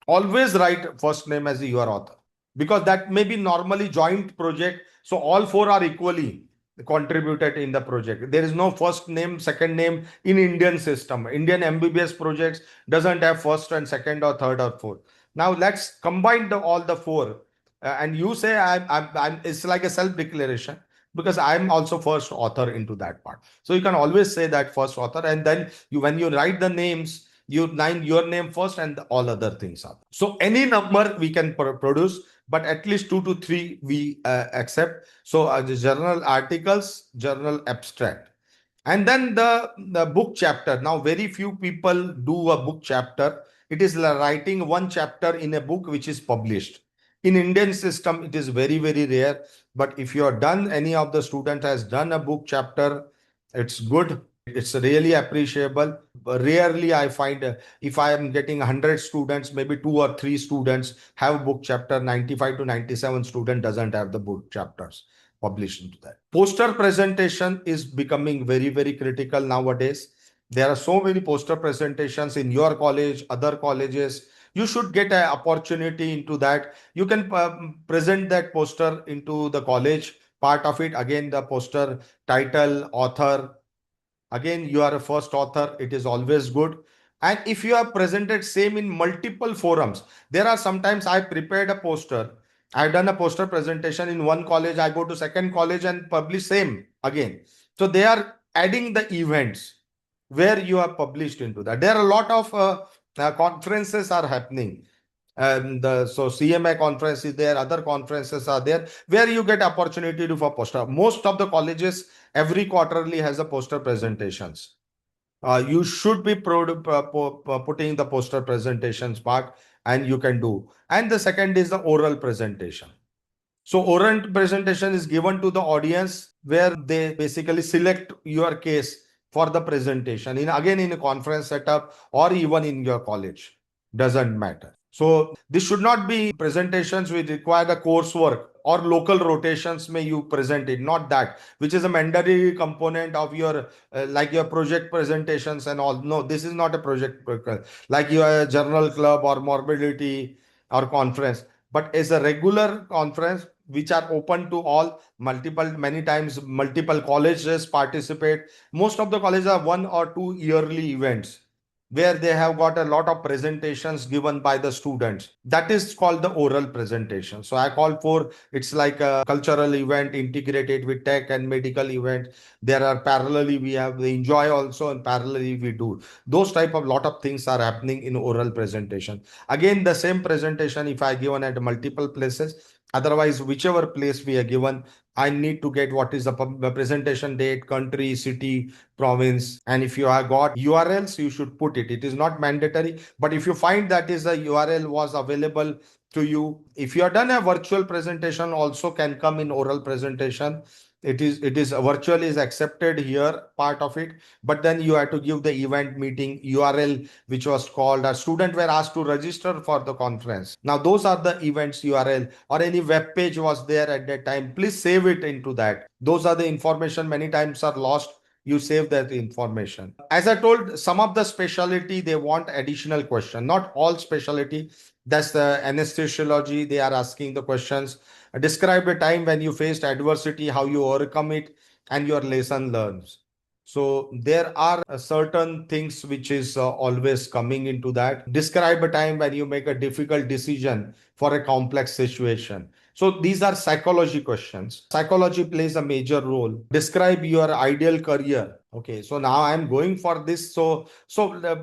Always write first name as your author, because that may be normally joint project. So all four are equally contributed in the project. There is no first name, second name in Indian system. Indian MBBS projects doesn't have first and second or third or fourth. Now let's combine all the four. And you say it's like a self declaration, because I'm also first author into that part. So you can always say that first author, and then you, when you write the names, you name your name first and all other things are. So any number we can produce, but at least 2 to 3 we accept. So the journal articles, journal abstract, and then the book chapter. Now very few people do a book chapter. It is like writing one chapter in a book which is published. In Indian system, it is very, very rare. But if you are done, any of the student has done a book chapter, it's good. It's really appreciable. Rarely I find, if I am getting 100 students, maybe 2 or 3 students have book chapter. 95 to 97 student doesn't have the book chapters published into that. Poster presentation is becoming very, very critical nowadays. There are so many poster presentations in your college, other colleges. You should get an opportunity into that. You can present that poster into the college part of it. Again, the poster title, author. Again, you are a first author. It is always good. And if you have presented same in multiple forums, there are sometimes I prepared a poster. I've done a poster presentation in one college. I go to second college and publish same again. So they are adding the events where you are published into that. There are a lot of conferences are happening. And so CMA conference is there, other conferences are there where you get opportunity to for poster. Most of the colleges every quarterly has a poster presentations. You should be putting the poster presentations part, and you can do. And the second is the oral presentation. So oral presentation is given to the audience where they basically select your case for the presentation. Again in a conference setup or even in your college, doesn't matter. So this should not be presentations which require the coursework or local rotations may you present it, not that, which is a mandatory component of your like your project presentations and all. No, this is not a project like your journal club or morbidity or conference, but as a regular conference which are open to all, multiple, many times multiple colleges participate. Most of the colleges are 1 or 2 yearly events. where they have got a lot of presentations given by the students. That is called the oral presentation. So I call for, it's like a cultural event integrated with tech and medical event. There are parallelly, we have the enjoy also, and parallelly we do. Those type of lot of things are happening in oral presentation. Again, the same presentation, if I given at multiple places, otherwise, whichever place we are given, I need to get what is the presentation date, country, city, province. And if you have got URLs, you should put it. It is not mandatory. But if you find that is a URL was available to you, if you have done a virtual presentation, also can come in oral presentation. It is virtual is accepted here, part of it, but then you have to give the event meeting URL, which was called, a student were asked to register for the conference. Now those are the events URL, or any web page was there at that time, please save it into that. Those are the information many times are lost, you save that information. As I told, some of the specialty they want additional question, not all specialty. That's the anesthesiology, they are asking the questions. Describe a time when you faced adversity, how you overcome it, and your lesson learned. So there are certain things which is always coming into that. Describe a time when you make a difficult decision for a complex situation. So these are psychology questions. Psychology plays a major role. Describe your ideal career. Okay, so now I'm going for this. So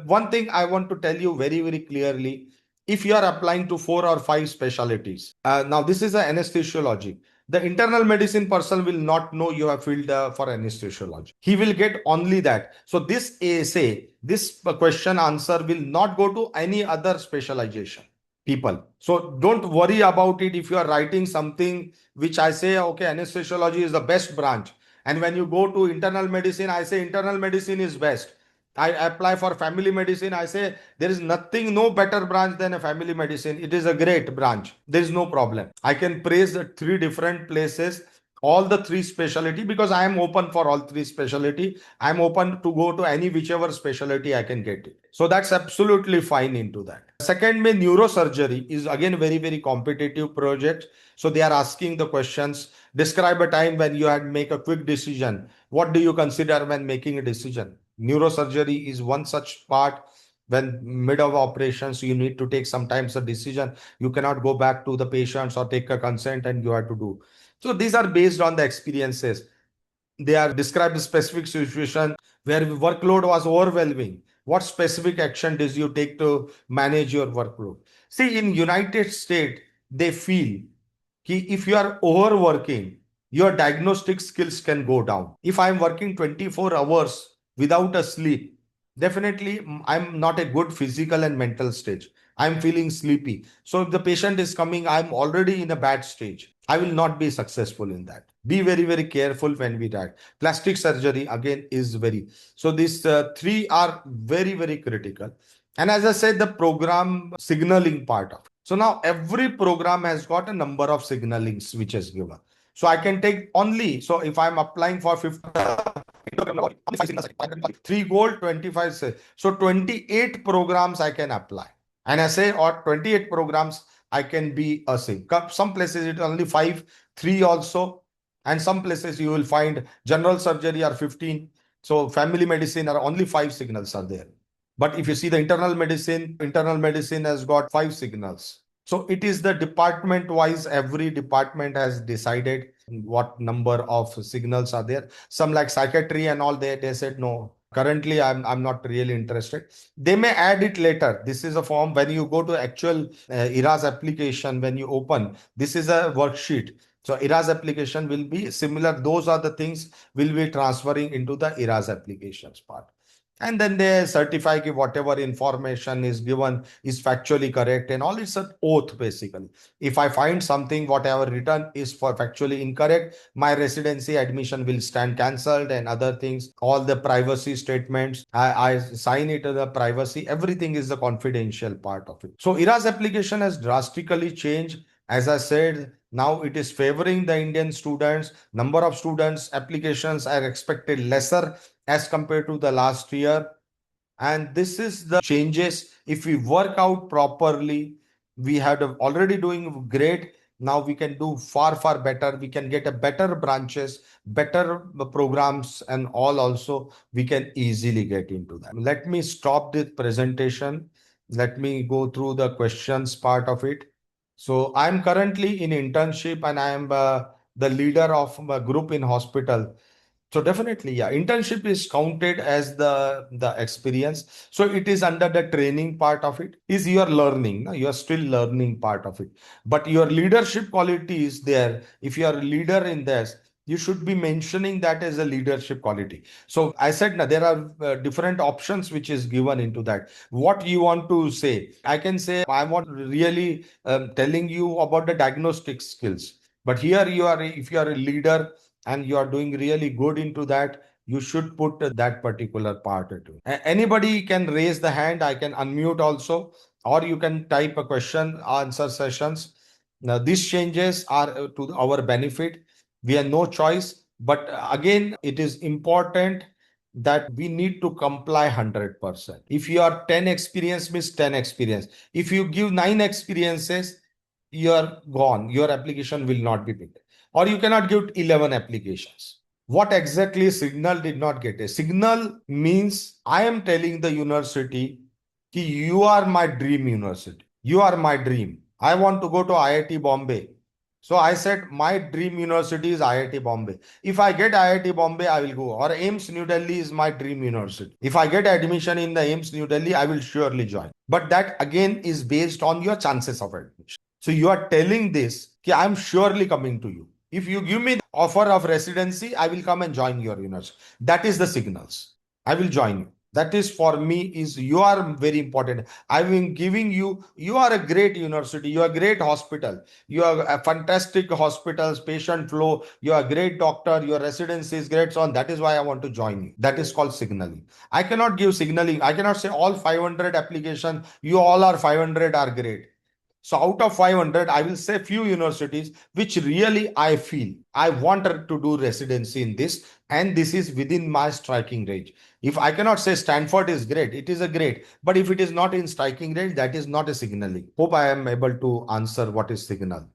one thing I want to tell you very, very clearly, if you are applying to 4 or 5 specialties, now this is a anesthesiology. The internal medicine person will not know you have filled for anesthesiology. He will get only that. So this ASA, this question answer will not go to any other specialization people. So don't worry about it if you are writing something which I say, okay, anesthesiology is the best branch. And when you go to internal medicine, I say internal medicine is best. I apply for family medicine. I say there is nothing, no better branch than a family medicine. It is a great branch. There is no problem. I can praise the 3 different places, all the 3 specialty, because I am open for all 3 specialty. I am open to go to any whichever specialty I can get it. So that's absolutely fine into that. Second, may neurosurgery is again very, very competitive project. So they are asking the questions. Describe a time when you had make a quick decision. What do you consider when making a decision? Neurosurgery is one such part. When mid of operations, you need to take sometimes a decision. You cannot go back to the patients or take a consent, and you have to do. So these are based on the experiences. They are described specific situation where workload was overwhelming. What specific action did you take to manage your workload? See, in United States, they feel if you are overworking, your diagnostic skills can go down. If I'm working 24 hours without a sleep, definitely I'm not a good physical and mental stage. I'm feeling sleepy. So if the patient is coming, I'm already in a bad stage. I will not be successful in that. Be very, very careful when we die. Plastic surgery again is very. So these 3 are very, very critical. And as I said, the program signaling part of. So now every program has got a number of signalings which is given. So I can take only, so if I'm applying for 50, 3 gold, 25. So 28 programs I can apply. And I say, or 28 programs I can be a sing. Some places it's only 5, 3 also. And some places you will find general surgery are 15. So family medicine are only 5 signals are there. But if you see the internal medicine has got 5 signals. So it is the department wise, every department has decided what number of signals are there. Some like psychiatry and all, they said, no, currently I'm not really interested. They may add it later. This is a form when you go to actual ERAS application, when you open, this is a worksheet. So ERAS application will be similar. Those are the things will be transferring into the ERAS applications part. And then they certify that whatever information is given is factually correct and all. It's an oath basically. If I find something whatever written is for factually incorrect, my residency admission will stand cancelled and other things. All the privacy statements, I sign it to the privacy. Everything is the confidential part of it. So ERAS application has drastically changed. As I said, now it is favoring the Indian students. Number of students applications are expected lesser as compared to the last year. And this is the changes. If we work out properly, we have already doing great. Now we can do far better. We can get a better branches, better programs, and all also we can easily get into that. Let me stop this presentation. Let me go through the questions part of it. So I'm currently in internship and I am the leader of a group in hospital. So definitely, yeah, internship is counted as the experience. So it is under the training part of it. Is you are learning, no? You are still learning part of it. But your leadership quality is there. If you are a leader in this, you should be mentioning that as a leadership quality. So I said, now there are different options which is given into that. What you want to say? I can say I want really telling you about the diagnostic skills. But here you are, if you are a leader and you are doing really good into that, you should put that particular part into it. Anybody can raise the hand. I can unmute also, or you can type a question answer sessions. Now these changes are to our benefit. We have no choice, but again it is important that we need to comply 100%. If you are 10 experience, means 10 experience. If you give 9 experiences, you are gone, your application will not be picked, or you cannot give 11 applications. What exactly signal did not get? A signal means I am telling the university कि you are my dream university. You are my dream. I want to go to IIT Bombay. So I said my dream university is IIT Bombay. If I get IIT Bombay, I will go. Or AIMS New Delhi is my dream university. If I get admission in the AIMS New Delhi, I will surely join. But that again is based on your chances of admission. So you are telling this कि I am surely coming to you. If you give me the offer of residency, I will come and join your university. That is the signals. I will join you. That is for me is you are very important. I've been giving you, you are a great university, you are a great hospital, you are a fantastic hospitals, patient flow, you are a great doctor, your residency is great, so on. That is why I want to join you. That is called signaling. I cannot give signaling. I cannot say all 500 application, you all are 500 are great. So out of 500, I will say few universities which really I feel I want to do residency in this, and this is within my striking range. If I cannot say Stanford is great, it is a great, but if it is not in striking range, that is not a signaling. Hope I am able to answer what is signal.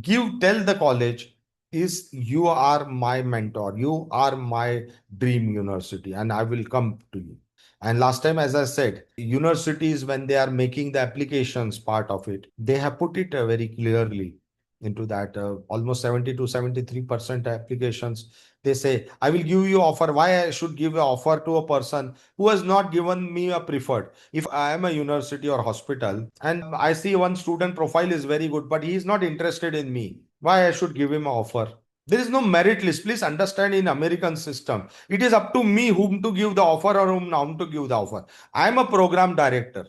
Tell the college is you are my mentor, you are my dream university, and I will come to you. And last time, as I said, universities, when they are making the applications part of it, they have put it very clearly into that almost 70 to 73% applications. They say, I will give you offer. Why I should give an offer to a person who has not given me a preferred? If I am a university or hospital and I see one student profile is very good, but he is not interested in me, why I should give him an offer? There is no merit list. Please understand in American system, it is up to me whom to give the offer or whom not to give the offer. I am a program director.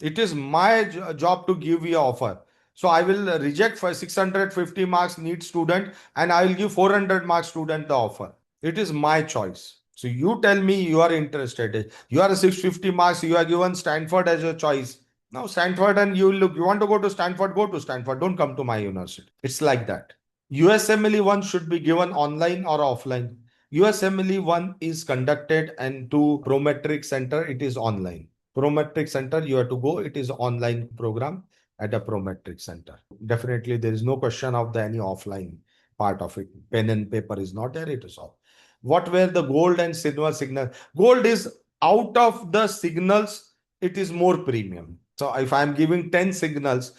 It is my job to give you an offer. So I will reject for 650 marks need student and I will give 400 marks student the offer. It is my choice. So you tell me you are interested. You are a 650 marks. You are given Stanford as your choice. Now Stanford and you look. You want to go to Stanford? Go to Stanford. Don't come to my university. It's like that. USMLE 1 should be given online or offline. USMLE 1 is conducted and to Prometric Center, it is online. Prometric Center, you have to go, it is online program at a Prometric Center. Definitely, there is no question of the any offline part of it. Pen and paper is not there, it is all. What were the gold and silver signal? Gold is out of the signals, it is more premium. So if I am giving 10 signals,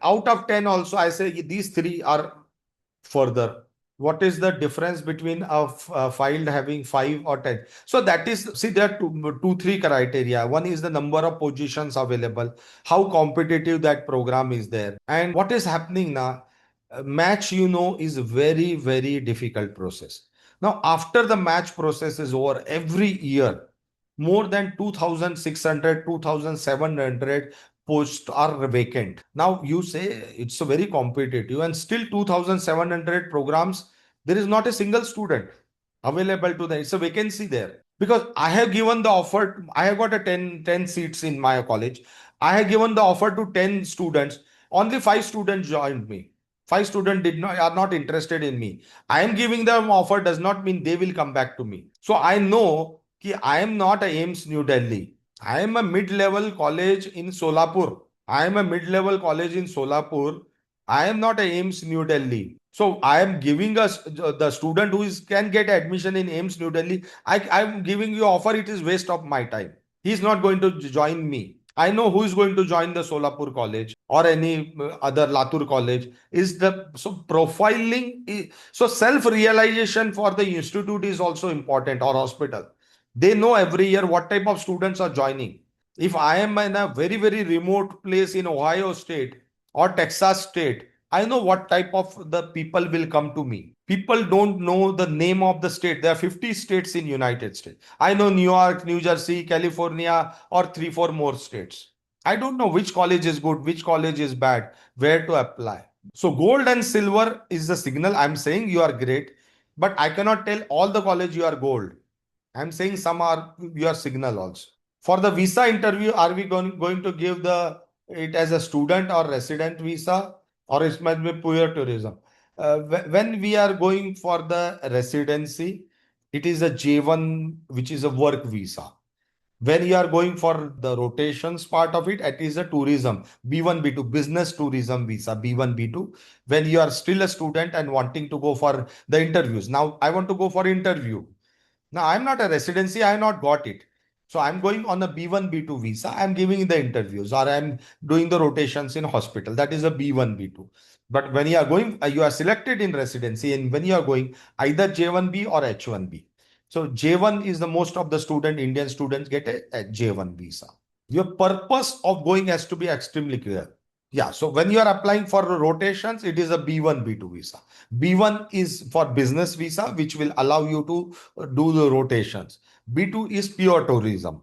out of 10 also, I say these three are further. What is the difference between a file having 5 or 10? So that is, see, there are three criteria. One is the number of positions available, how competitive that program is there, and what is happening now. Match, is very difficult process. Now, after the match process is over, every year, more than 2,600, 2,700 posts are vacant. Now you say it's a very competitive and still 2,700 programs, there is not a single student available to them. It's a vacancy there. Because I have given the offer, I have got a 10 seats in my college. I have given the offer to 10 students. Only 5 students joined me. 5 students are not interested in me. I am giving them offer does not mean they will come back to me. So I know that I am not a AIMS New Delhi. I am a mid-level college in Solapur. I am a mid-level college in Solapur. I am not a AIMS New Delhi. So I am giving us the student who is can get admission in AIMS New Delhi. I am giving you offer. It is waste of my time. He is not going to join me. I know who is going to join the Solapur college or any other Latur college. Is the so profiling? So self realization for the institute is also important, or hospital. They know every year what type of students are joining. If I am in a very remote place in Ohio state or Texas state, I know what type of the people will come to me. People don't know the name of the state. There are 50 states in United States. I know New York, New Jersey, California, or three, four more states. I don't know which college is good, which college is bad, where to apply. So gold and silver is the signal. I'm saying you are great, but I cannot tell all the college you are gold. I'm saying some are your signal also. For the visa interview, are we going to give the it as a student or resident visa, or it might be pure tourism? When we are going for the residency, it is a J1, which is a work visa. When you are going for the rotations part of it, it is a tourism B1, B2, business tourism visa B1, B2. When you are still a student and wanting to go for the interviews. Now, I want to go for interview. Now, I'm not a residency, I have not got it. So I'm going on a B1, B2 visa. I'm giving the interviews or I'm doing the rotations in hospital. That is a B1, B2. But when you are going, you are selected in residency, and when you are going either J1B or H1B. So J1 is the most of the Indian students get a J1 visa. Your purpose of going has to be extremely clear. Yeah, so when you are applying for rotations, it is a B1, B2 visa. B1 is for business visa, which will allow you to do the rotations. B2 is pure tourism.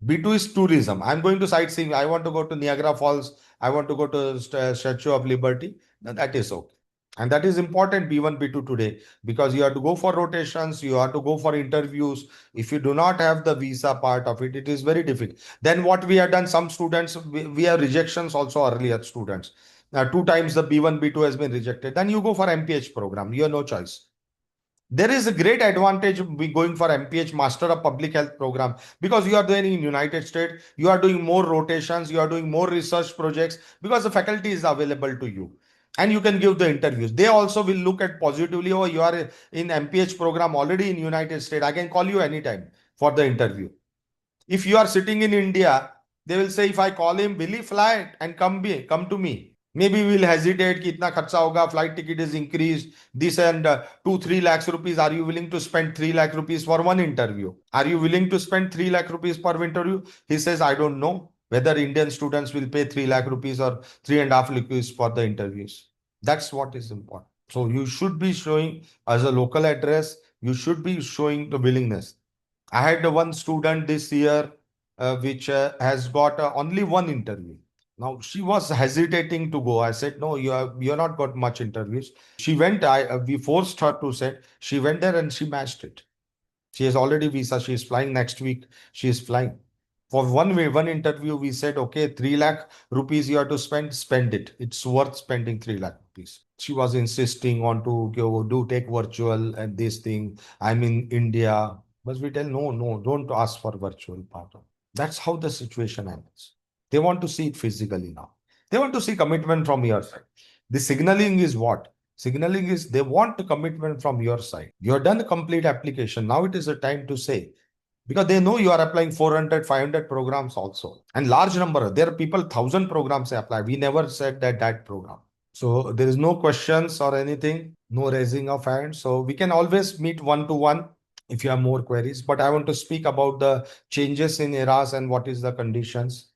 B2 is tourism. I'm going to sightseeing. I want to go to Niagara Falls. I want to go to Statue of Liberty. That is okay. And that is important B1, B2 today, because you have to go for rotations, you have to go for interviews. If you do not have the visa part of it, it is very difficult. Then what we have done, some students, we have rejections also earlier students. Two times the B1, B2 has been rejected. Then you go for MPH program. You have no choice. There is a great advantage we going for MPH Master of Public Health program, because you are doing in United States, you are doing more rotations, you are doing more research projects, because the faculty is available to you and you can give the interviews. They also will look at positively. Oh, you are in MPH program already in United States. I can call you anytime for the interview. If you are sitting in India, they will say, if I call him, will he fly and come to me? Maybe we will hesitate कि इतना खर्चा होगा, flight ticket is increased, this and 2-3 lakhs rupees. Are you willing to spend 3 lakh rupees for one interview? Are you willing to spend 3 lakh rupees per interview? He says, I don't know whether Indian students will pay 3 lakh rupees or 3.5 lakh rupees for the interviews. That's what is important. So you should be showing as a local address, you should be showing the willingness. I had one student this year which has got only one interview. Now she was hesitating to go. I said, "No, you're not got much interviews." She went. We forced her to sit. She went there and she matched it. She has already visa. She is flying next week. She is flying. For one interview, we said, okay, 3 lakh rupees you have to spend it. It's worth spending 3 lakh rupees. She was insisting on to go do take virtual and this thing. I'm in India. But we tell, no, don't ask for virtual part. That's how the situation happens. They want to see it physically now. They want to see commitment from your side. The signaling is what? Signaling is they want a commitment from your side. You have done a complete application. Now it is a time to say, because they know you are applying 400, 500 programs also. And large number, there are people, 1,000 programs apply. We never said that program. So there is no questions or anything, no raising of hands. So we can always meet one-to-one if you have more queries. But I want to speak about the changes in ERAS and what is the conditions.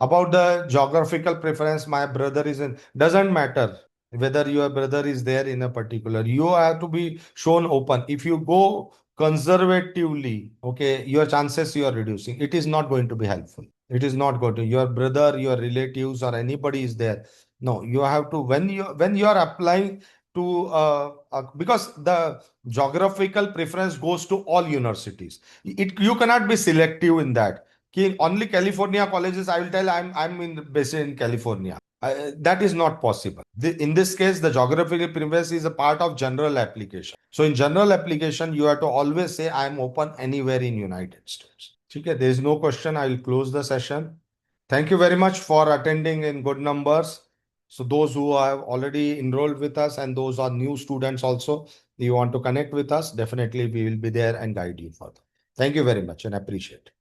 About the geographical preference, my brother is in, doesn't matter whether your brother is there in a particular, you have to be shown open. If you go conservatively, okay, your chances you are reducing. It is not going to be helpful. It is not going to, your brother, your relatives, or anybody is there. No, you have to, when you are applying to because the geographical preference goes to all universities. You cannot be selective in that. Only California colleges, I will tell I'm based in California. That is not possible. In this case, the geographical preference is a part of general application. So in general application, you have to always say I'm open anywhere in United States. Okay, there is no question. I will close the session. Thank you very much for attending in good numbers. So those who have already enrolled with us and those are new students also, you want to connect with us, definitely we will be there and guide you further. Thank you very much and appreciate it.